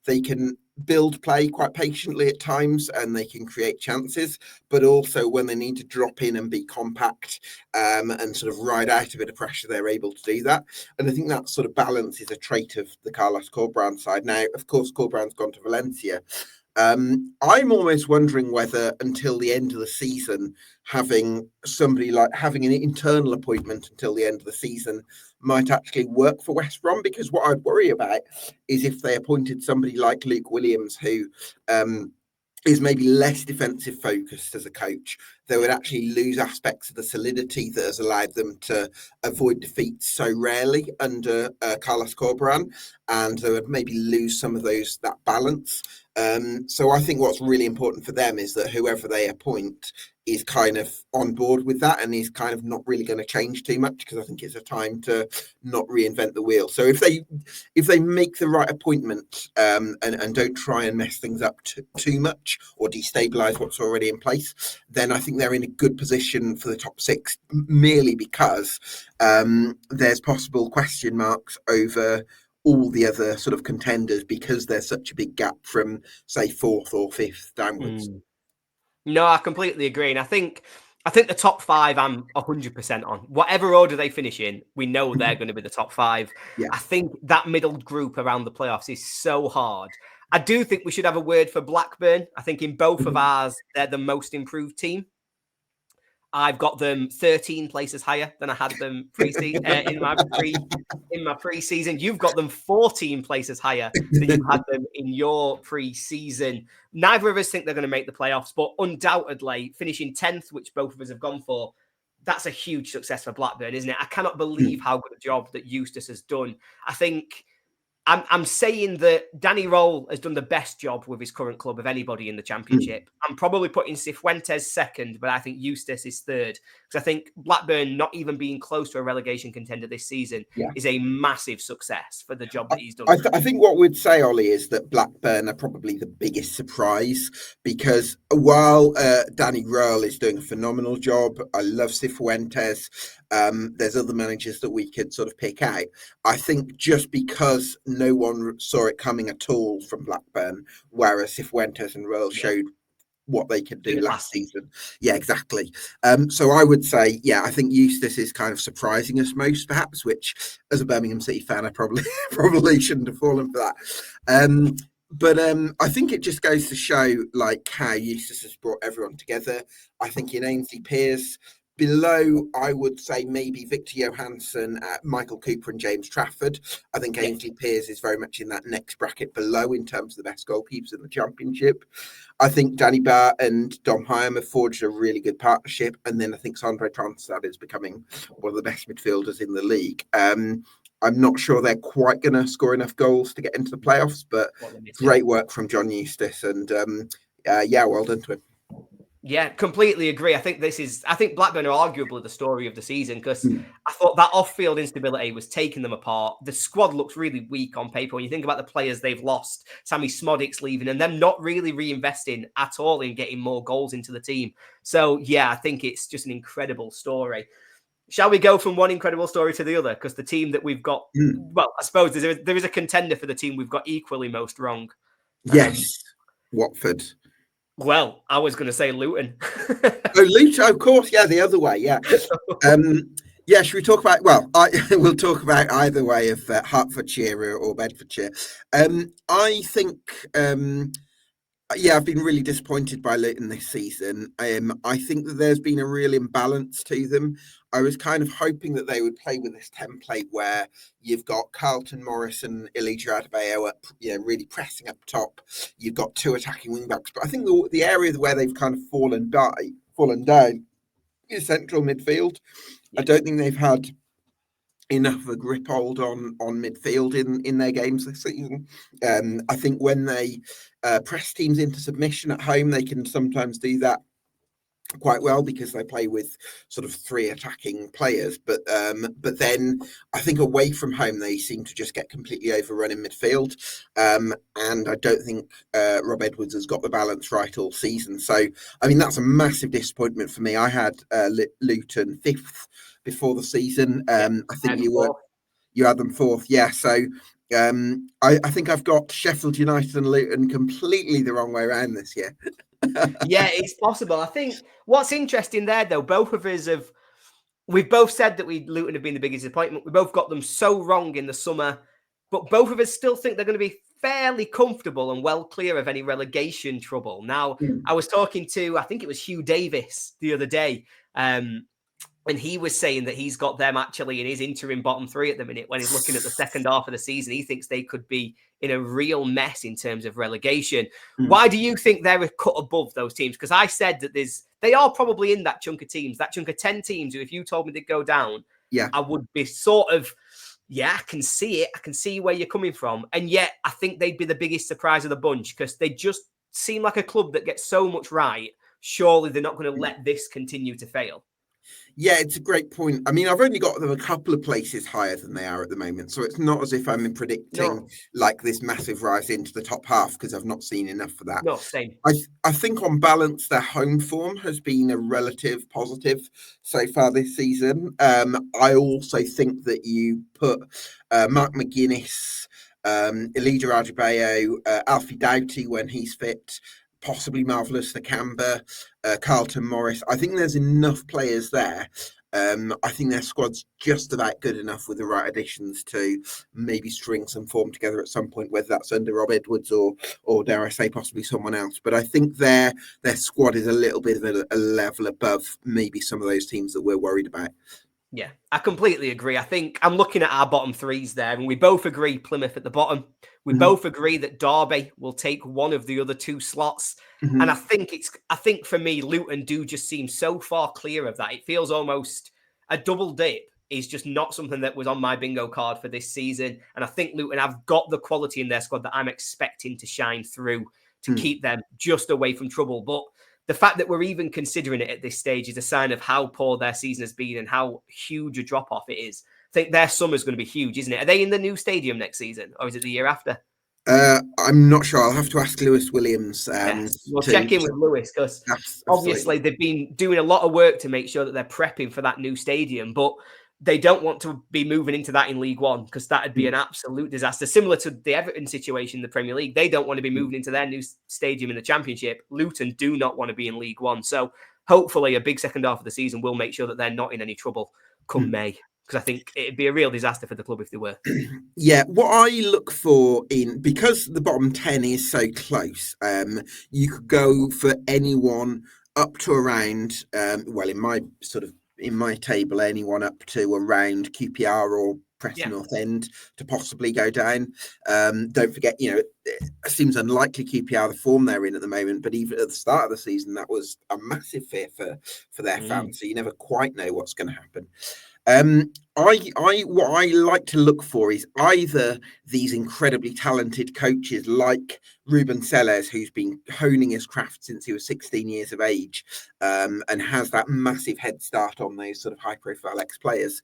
they can build play quite patiently at times, and they can create chances, but also when they need to drop in and be compact and sort of ride out a bit of pressure, they're able to do that. And I think that sort of balance is a trait of the Carlos Corberan side. Now, of course, Corberan's gone to Valencia. I'm almost wondering whether until the end of the season, having an internal appointment until the end of the season might actually work for West Brom, because what I'd worry about is if they appointed somebody like Luke Williams, who is maybe less defensive focused as a coach, they would actually lose aspects of the solidity that has allowed them to avoid defeats so rarely under Carlos Corberan, and they would maybe lose some of that balance. So I think what's really important for them is that whoever they appoint is kind of on board with that and is kind of not really going to change too much, because I think it's a time to not reinvent the wheel. So if they make the right appointment and don't try and mess things up too much or destabilize what's already in place, then I think they're in a good position for the top 6, merely because there's possible question marks over all the other sort of contenders, because there's such a big gap from, say, 4th or 5th downwards. No, I completely agree. And I think the top 5 I'm 100% on. Whatever order they finish in, we know they're going to be the top 5. Yeah. I think that middle group around the playoffs is so hard. I do think we should have a word for Blackburn. I think in both of ours, they're the most improved team. I've got them 13 places higher than I had them in my pre-season. You've got them 14 places higher than you had them in your pre-season. Neither of us think they're going to make the playoffs, but undoubtedly finishing 10th, which both of us have gone for, that's a huge success for Blackburn, isn't it? I cannot believe how good a job that Eustace has done. I think I'm saying that Danny Roll has done the best job with his current club of anybody in the Championship. I'm probably putting Cifuentes second, but I think Eustace is third. Because I think Blackburn not even being close to a relegation contender this season is a massive success for the job that he's done. I think what we'd say, Ollie, is that Blackburn are probably the biggest surprise, because while Danny Roll is doing a phenomenal job, I love Cifuentes, there's other managers that we could sort of pick out. I think just because no one saw it coming at all from Blackburn, whereas Cifuentes and Roll showed what they could do last season. Yeah, exactly. So I would say, I think Eustace is kind of surprising us most, perhaps, which as a Birmingham City fan, I probably shouldn't have fallen for that. But I think it just goes to show like how Eustace has brought everyone together. I think in Ainsley Pearce, below, I would say maybe Victor Johansson, Michael Cooper and James Trafford. I think Ainsley Pearce is very much in that next bracket below in terms of the best goalkeepers in the Championship. I think Danny Barr and Dom Hyam have forged a really good partnership. And then I think Sondre Tronstad is becoming one of the best midfielders in the league. I'm not sure they're quite going to score enough goals to get into the playoffs, but great work from John Eustace. And well done to him. Yeah, completely agree. I think Blackburn are arguably the story of the season, because I thought that off-field instability was taking them apart. The squad looks really weak on paper. When you think about the players they've lost, Sammy Smodic's leaving, and them not really reinvesting at all in getting more goals into the team. So, I think it's just an incredible story. Shall we go from one incredible story to the other? Because the team that we've got, well, I suppose there is a contender for the team we've got equally most wrong. Yes, Watford. Well, I was going to say Luton. Luton, of course. Yeah, the other way. Yeah. Should we talk about? Well, we'll talk about either way of Hertfordshire or Bedfordshire. I think. I've been really disappointed by Luton this season. I think that there's been a real imbalance to them. I was kind of hoping that they would play with this template where you've got Carlton Morris and Elijah Adebayo up, really pressing up top. You've got two attacking wing backs, but I think the area where they've kind of fallen down is central midfield. I don't think they've had enough of a grip hold on midfield in their games this season. I think when they press teams into submission at home, they can sometimes do that quite well because they play with sort of three attacking players, but then I think away from home they seem to just get completely overrun in midfield, and I don't think Rob Edwards has got the balance right all season. So I mean that's a massive disappointment for me. I had Luton 5th before the season. I think you had them 4th. So I think I've got Sheffield United and Luton completely the wrong way around this year. It's possible. I think what's interesting there, though, both of us we've both said that Luton have been the biggest disappointment. We both got them so wrong in the summer, but both of us still think they're going to be fairly comfortable and well clear of any relegation trouble. Now, I was talking to, I think it was Hugh Davis the other day, and he was saying that he's got them actually in his interim bottom 3 at the minute. When he's looking at the second half of the season, he thinks they could be in a real mess in terms of relegation. Why do you think they're a cut above those teams? Because I said that they are probably in that chunk of teams, that chunk of 10 teams who, if you told me they'd go down, I would be sort of, I can see it. I can see where you're coming from. And yet I think they'd be the biggest surprise of the bunch because they just seem like a club that gets so much right. Surely they're not going to let this continue to fail. Yeah, it's a great point. I mean, I've only got them a couple of places higher than they are at the moment. So it's not as if I'm predicting like this massive rise into the top half because I've not seen enough for that. No, same. I think on balance, their home form has been a relative positive so far this season. I also think that you put Mark McGuinness, Elijah Adebayo, Alfie Doughty when he's fit, possibly Marvellous Nakamba, Carlton Morris. I think there's enough players there. I think their squad's just about good enough with the right additions to maybe string some form together at some point, whether that's under Rob Edwards or dare I say possibly someone else. But I think their squad is a little bit of a level above maybe some of those teams that we're worried about. Yeah, I completely agree. I think I'm looking at our bottom threes there, and we both agree Plymouth at the bottom. We Mhm, both agree that Derby will take one of the other two slots. And I mhm, think for me, Luton do just seem so far clear of that. It feels almost a double dip is just not something that was on my bingo card for this season. And I think Luton have got the quality in their squad that I'm expecting to shine through to mm. keep them just away from trouble. But the fact that we're even considering it at this stage is a sign of how poor their season has been and how huge a drop off it is. I think their summer's going to be huge, isn't it? Are they in the new stadium next season, or is it the year after? I'm not sure. I'll have to ask Lewis Williams Yes, we'll to check in with Lewis because absolutely. obviously they've been doing a lot of work to make sure that they're prepping for that new stadium, but they don't want to be moving into that in League One because that would be Mm, an absolute disaster. Similar to the Everton situation in the Premier League, they don't want to be mm, moving into their new stadium in the Championship. Luton do not want to be in League One, so hopefully a big second half of the season will make sure that they're not in any trouble come mm. May because I think it'd be a real disaster for the club if they were. Yeah, what I look for in because the bottom 10 is so close, you could go for anyone up to around, well, in my table, anyone up to around QPR or Preston Yeah. North End to possibly go down. Don't forget, it seems unlikely QPR the form they're in at the moment, but even at the start of the season, that was a massive fear for their Mm. fans. So you never quite know what's going to happen. What I like to look for is either these incredibly talented coaches like Ruben Selles, who's been honing his craft since he was 16 years of age, and has that massive head start on those sort of high-profile ex-players.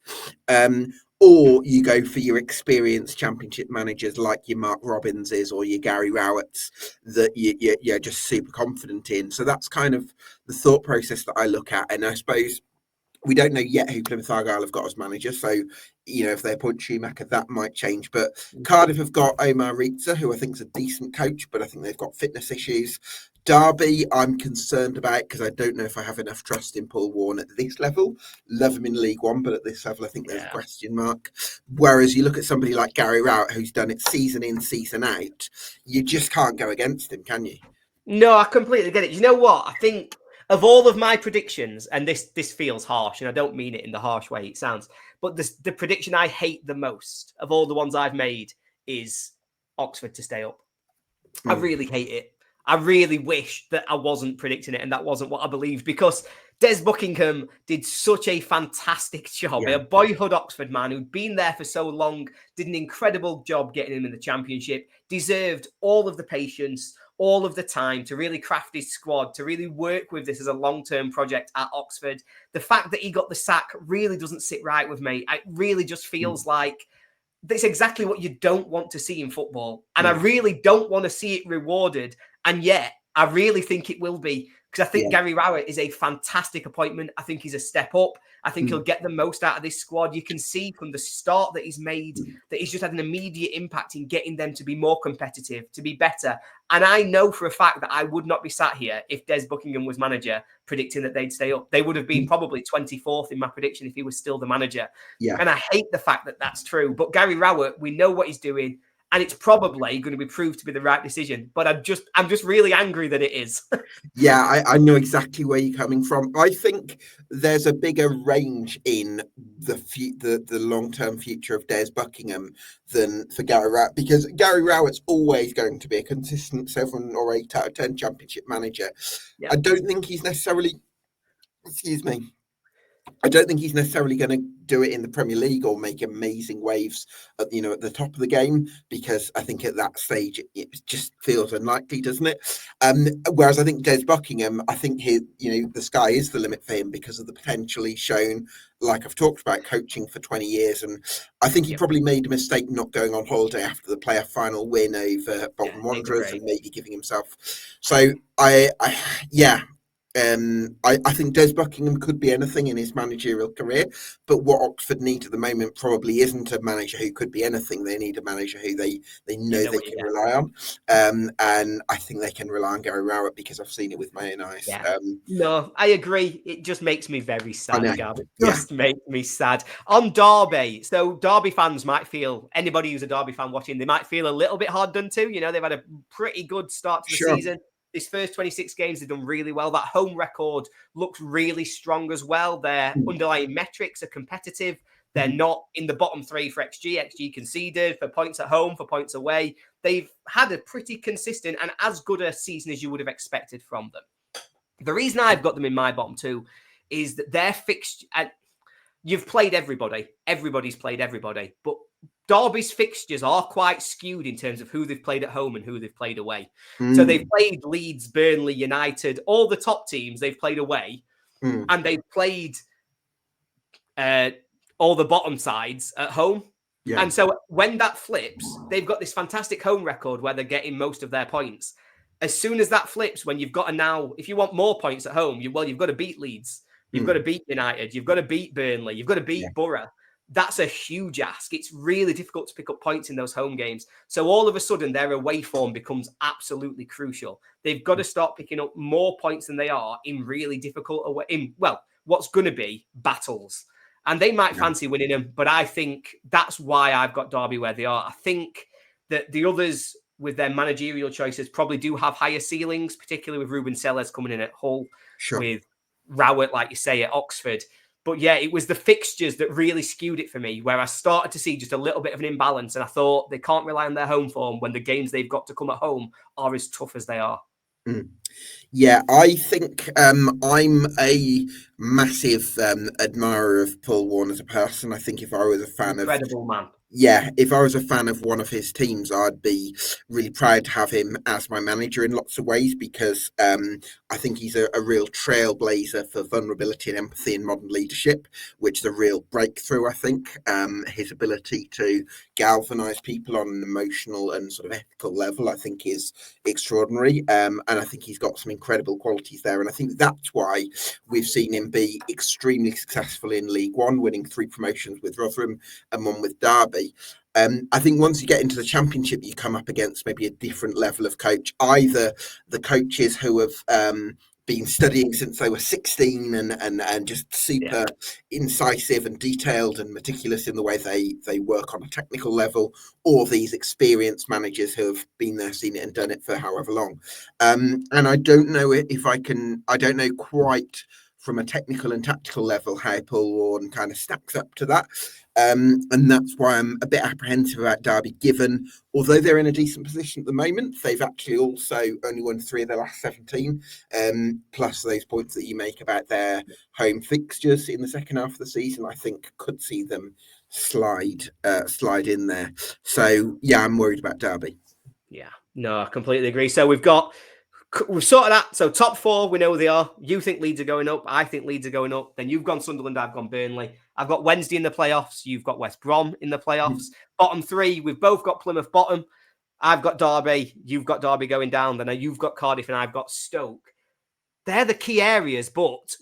Or you go for your experienced championship managers like your Mark Robbinses or your Gary Rowett's that you're just super confident in. So that's kind of the thought process that I look at. And I suppose we don't know yet who Plymouth Argyle have got as manager, so if they appoint Schumacher, that might change. But Cardiff have got Omar Ritza, who I think is a decent coach, but I think they've got fitness issues. Derby, I'm concerned about because I don't know if I have enough trust in Paul Warne at this level. Love him in League One, but at this level, I think there's a Yeah. question mark. Whereas you look at somebody like Gary Rowett, who's done it season in, season out, you just can't go against him, can you? No, I completely get it. You know what? I think of all of my predictions, and this feels harsh, and I don't mean it in the harsh way it sounds, but the prediction I hate the most of all the ones I've made is Oxford to stay up. I Mm, really hate it. I really wish that I wasn't predicting it and that wasn't what I believed because Des Buckingham did such a fantastic job. yeah. A boyhood Oxford man who'd been there for so long, did an incredible job getting him in the championship, deserved all of the patience, all of the time to really craft his squad, to really work with this as a long-term project at Oxford. The fact that he got the sack really doesn't sit right with me. It really just Mm, feels like that's exactly what you don't want to see in football. And I mm, really don't want to see it rewarded. And yet, I really think it will be because I think yeah. Gary Rowett is a fantastic appointment. I think he's a step up. I think he'll Mm, get the most out of this squad. You can see from the start that he's made mm, that he's just had an immediate impact in getting them to be more competitive, to be better. And I know for a fact that I would not be sat here if Des Buckingham was manager predicting that they'd stay up. They would have been mm, probably 24th in my prediction if he was still the manager. yeah. And I hate the fact that that's true. But Gary Rowett, we know what he's doing, and it's probably going to be proved to be the right decision. But I'm just really angry that it is. Yeah, I know exactly where you're coming from. I think there's a bigger range in the long-term future of Des Buckingham than for Gary Rowett because Gary Rowett's always going to be a consistent 7 or 8 out of 10 championship manager. Yeah, I don't think he's necessarily, excuse me, I don't think he's necessarily going to do it in the Premier League or make amazing waves at the top of the game because I think at that stage it just feels unlikely, doesn't it? Whereas I think Des Buckingham, I think the sky is the limit for him because of the potential he's shown. Like I've talked about, coaching for 20 years, and I think he yeah, probably made a mistake not going on holiday after the playoff final win over yeah. Bolton Take a Wanderers and break. maybe giving himself. So yeah, I think Des Buckingham could be anything in his managerial career, but what Oxford need at the moment probably isn't a manager who could be anything. They need a manager who they You know know they what you can get. rely on, and I think they can rely on Gary Rowett because I've seen it with my own eyes. Yeah. No, I agree. It just makes me very I sad, know, Gav. It yeah, just makes me sad. On Derby, so Derby fans might feel, anybody who's a Derby fan watching, they might feel a little bit hard done to. You know, they've had a pretty good start to the sure, season. this first 26 games, they've done really well. That home record looks really strong as well. Their underlying metrics are competitive. They're not in the bottom three for XG conceded, for points at home, for points away. They've had a pretty consistent and as good a season as you would have expected from them. The reason I've got them in my bottom two is that they're fixed. You've played everybody. Everybody's played everybody. But Derby's fixtures are quite skewed in terms of who they've played at home and who they've played away. So they've played Leeds, Burnley, United, all the top teams they've played away. And they've played all the bottom sides at home. Yeah. And so when that flips, they've got this fantastic home record where they're getting most of their points. As soon as that flips, when you've got to now, if you want more points at home, you've got to beat Leeds. You've got to beat United. You've got to beat Burnley. You've got to beat Borough. That's a huge ask. It's really difficult to pick up points in those home games. So all of a sudden, their away form becomes absolutely crucial. They've got to start picking up more points than they are in really difficult away, what's going to be battles. And they might fancy winning them, but I think that's why I've got Derby where they are. I think that the others, with their managerial choices, probably do have higher ceilings, particularly with Ruben Sellers coming in at Hull, with Rowett, like you say, at Oxford. But yeah, it was the fixtures that really skewed it for me, where I started to see just a little bit of an imbalance. And I thought they can't rely on their home form when the games they've got to come at home are as tough as they are. Yeah, I think I'm a massive admirer of Paul Warne as a person. I think if I was a fan Incredible man. Yeah, if I was a fan of one of his teams, I'd be really proud to have him as my manager in lots of ways, because I think he's a real trailblazer for vulnerability and empathy in modern leadership, which is a real breakthrough, I think. His ability to galvanise people on an emotional and sort of ethical level, I think, is extraordinary. And I think he's got some incredible qualities there. And I think that's why we've seen him be extremely successful in League One, winning 3 promotions with Rotherham and 1 with Derby. I think once you get into the Championship, you come up against maybe a different level of coach. Either the coaches who have been studying since they were 16 and just super incisive and detailed and meticulous in the way they work on a technical level, or these experienced managers who have been there, seen it and done it for however long. And I don't know I don't know quite from a technical and tactical level how Paul Warne kind of stacks up to that. And that's why I'm a bit apprehensive about Derby, given, although they're in a decent position at the moment, they've actually also only won 3 of their last 17, plus those points that you make about their home fixtures in the second half of the season, I think could see them slide in there. So, yeah, I'm worried about Derby. Yeah, no, I completely agree. So we've sorted that. So top 4, we know who they are. You think Leeds are going up. I think Leeds are going up. Then you've gone Sunderland. I've gone Burnley. I've got Wednesday in the playoffs. You've got West Brom in the playoffs. Bottom 3, we've both got Plymouth bottom. I've got Derby. You've got Derby going down. Then you've got Cardiff and I've got Stoke. They're the key areas, but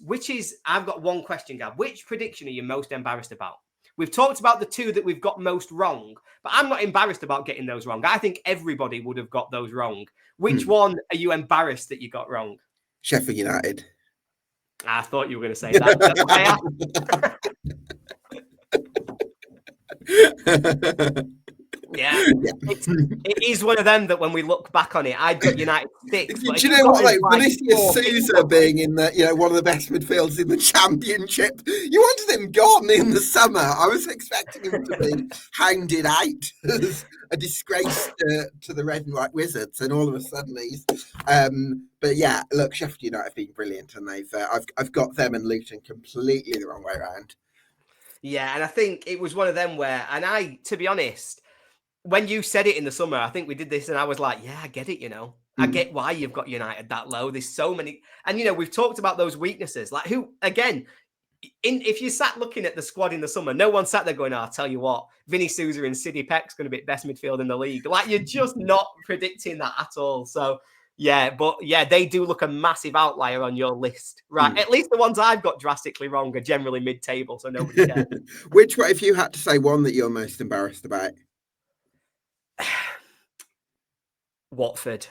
I've got one question, Gab. Which prediction are you most embarrassed about? We've talked about the 2 that we've got most wrong, but I'm not embarrassed about getting those wrong. I think everybody would have got those wrong. Which one are you embarrassed that you got wrong? Sheffield United. I thought you were going to say that. Yeah, it is one of them that when we look back on it, I've got United 6. Do you know what? Like Vinicius Souza being in one of the best midfielders in the Championship, you wanted him gone in the summer. I was expecting him to be hounded out as a disgrace to the Red and White Wizards, and all of a sudden he's. But yeah, look, Sheffield United have been brilliant, and I've got them and Luton completely the wrong way around. Yeah, and I think it was one of them where, and to be honest, when you said it in the summer, I think we did this and I was like, yeah, I get it, I get why you've got United that low. There's so many. And, we've talked about those weaknesses. Like if you sat looking at the squad in the summer, no one sat there going, I'll tell you what, Vinny Souza and Sidney Peck's going to be best midfield in the league. Like, you're just not predicting that at all. So, they do look a massive outlier on your list. Right. At least the ones I've got drastically wrong are generally mid-table, so nobody cares. Which one, if you had to say one that you're most embarrassed about? Watford,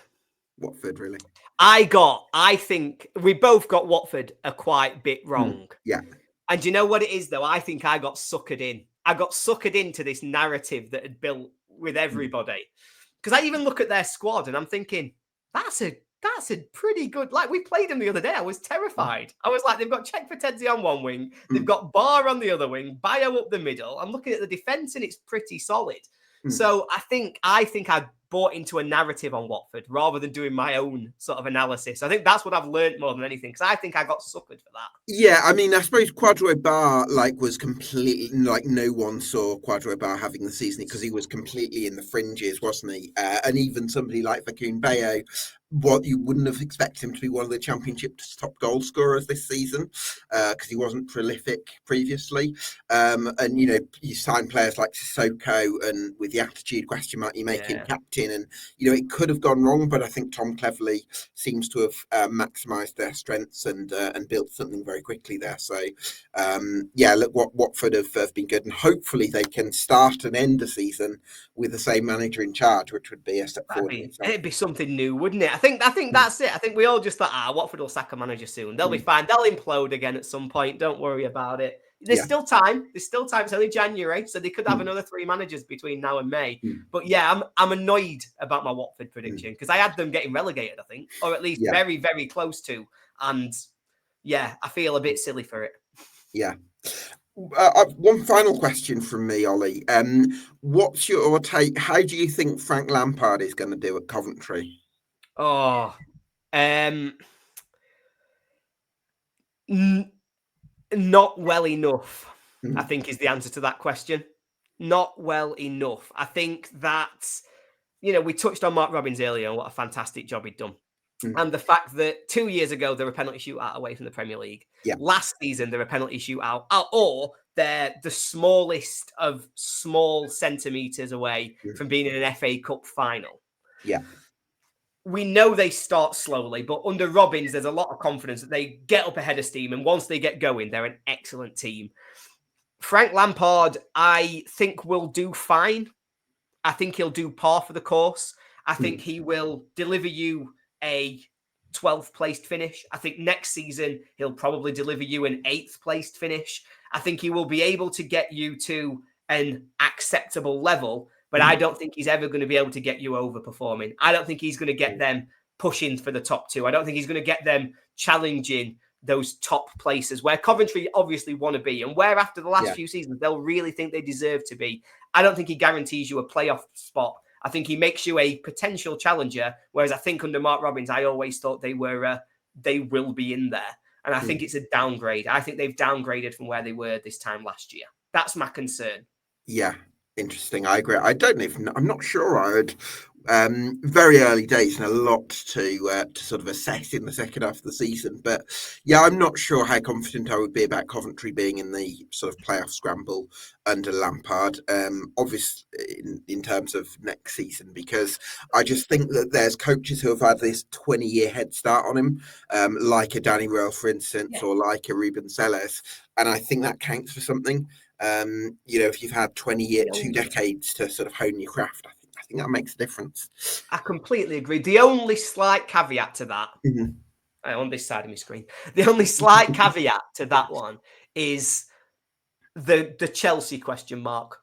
really? I think we both got Watford a quite bit wrong. Yeah. And you know what it is, though? I think I got suckered in. I got suckered into this narrative that had built with everybody. Because I even look at their squad and I'm thinking, that's a that's a pretty good. Like, we played them the other day. I was terrified. I was like, they've got Czech Patenzi on one wing, they've got Barr on the other wing, Bio up the middle. I'm looking at the defence and it's pretty solid. So I think I bought into a narrative on Watford rather than doing my own sort of analysis. I think that's what I've learned more than anything, because I think I got suckered for that. Yeah, I mean, I suppose Quadro Bar was completely no one saw Quadro Bar having the season because he was completely in the fringes, wasn't he? And even somebody like Fakun Bayo, what you wouldn't have expected him to be one of the Championship's top goal scorers this season, because he wasn't prolific previously. And you sign players like Sissoko, and with the attitude question mark, you make him captain, and it could have gone wrong. But I think Tom Cleverley seems to have maximised their strengths and built something very quickly there. So look, Watford have been good, and hopefully they can start and end the season with the same manager in charge, which would be a step forward. It'd be something new, wouldn't it? I think that's it. I think we all just thought, Watford will sack a manager soon. They'll be fine. They'll implode again at some point. Don't worry about it. There's still time. There's still time. It's only January, so they could have another 3 managers between now and May. But yeah, I'm annoyed about my Watford prediction, because I had them getting relegated, I think, or at least very, very close to. And yeah, I feel a bit silly for it. Yeah. One final question from me, Ollie. What's your take? How do you think Frank Lampard is going to do at Coventry? Not well enough, I think, is the answer to that question. Not well enough. I think that, we touched on Mark Robins earlier and what a fantastic job he'd done. And the fact that 2 years ago, they were a penalty shootout away from the Premier League. Yeah. Last season, they're a penalty shootout, or they're the smallest of small centimetres away from being in an FA Cup final. Yeah. We know they start slowly, but under Robins, there's a lot of confidence that they get up ahead of steam. And once they get going, they're an excellent team. Frank Lampard, I think, will do fine. I think he'll do par for the course. I think he will deliver you a 12th placed finish. I think next season, he'll probably deliver you an 8th placed finish. I think he will be able to get you to an acceptable level, but I don't think he's ever going to be able to get you overperforming. I don't think he's going to get them pushing for the top 2. I don't think he's going to get them challenging those top places where Coventry obviously want to be, and where after the last few seasons, they'll really think they deserve to be. I don't think he guarantees you a playoff spot. I think he makes you a potential challenger, whereas I think under Mark Robins, I always thought they will be in there. And I think it's a downgrade. I think they've downgraded from where they were this time last year. That's my concern. Yeah, interesting. I agree. I don't know if I'm not sure I would. Very early days and a lot to sort of assess in the second half of the season. But yeah, I'm not sure how confident I would be about Coventry being in the sort of playoff scramble under Lampard, obviously in terms of next season, because I just think that there's coaches who have had this 20-year head start on him, like a Danny Royal, for instance, or like a Ruben Selles. And I think that counts for something. If you've had 2 decades to sort of hone your craft, I think that makes a difference. I completely agree. The only slight caveat to that, on this side of my screen, the only slight caveat to that one is the Chelsea question mark,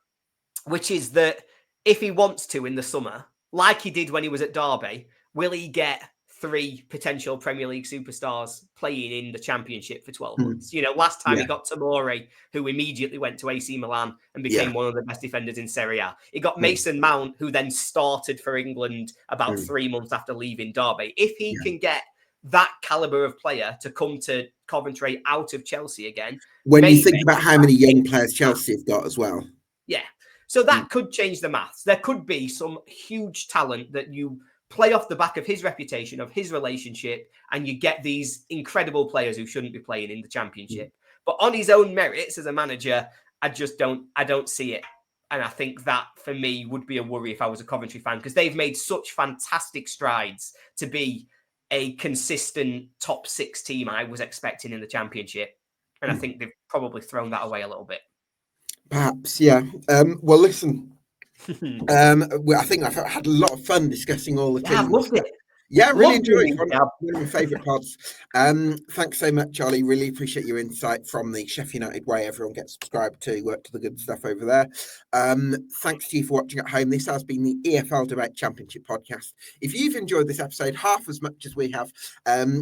which is that if he wants to in the summer, like he did when he was at Derby, will he get 3 potential Premier League superstars playing in the Championship for 12 months? Last time he got Tomori, who immediately went to AC Milan and became one of the best defenders in Serie A. He got Mason Mount, who then started for England about 3 months after leaving Derby. If he can get that caliber of player to come to Coventry out of Chelsea again. When you think about how many young players Chelsea have got as well. Yeah. So that could change the maths. There could be some huge talent that you play off the back of his reputation, of his relationship, and you get these incredible players who shouldn't be playing in the Championship. But on his own merits as a manager, I don't see it. And I think that, for me, would be a worry if I was a Coventry fan, because they've made such fantastic strides to be a consistent top 6 team I was expecting in the Championship. And I think they've probably thrown that away a little bit. Perhaps, yeah. Well, listen, I think I've had a lot of fun discussing all the teams. I loved it. Yeah, really Love enjoyed doing it. it. One of my favourite pods. Thanks so much, Ollie. Really appreciate your insight from the Sheff United Way. Everyone gets subscribed to the good stuff over there. Thanks to you for watching at home. This has been the EFL Debate Championship podcast. If you've enjoyed this episode half as much as we have,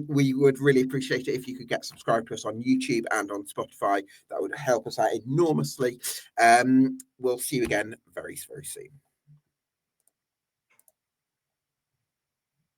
we would really appreciate it if you could get subscribed to us on YouTube and on Spotify. That would help us out enormously. We'll see you again very, very soon.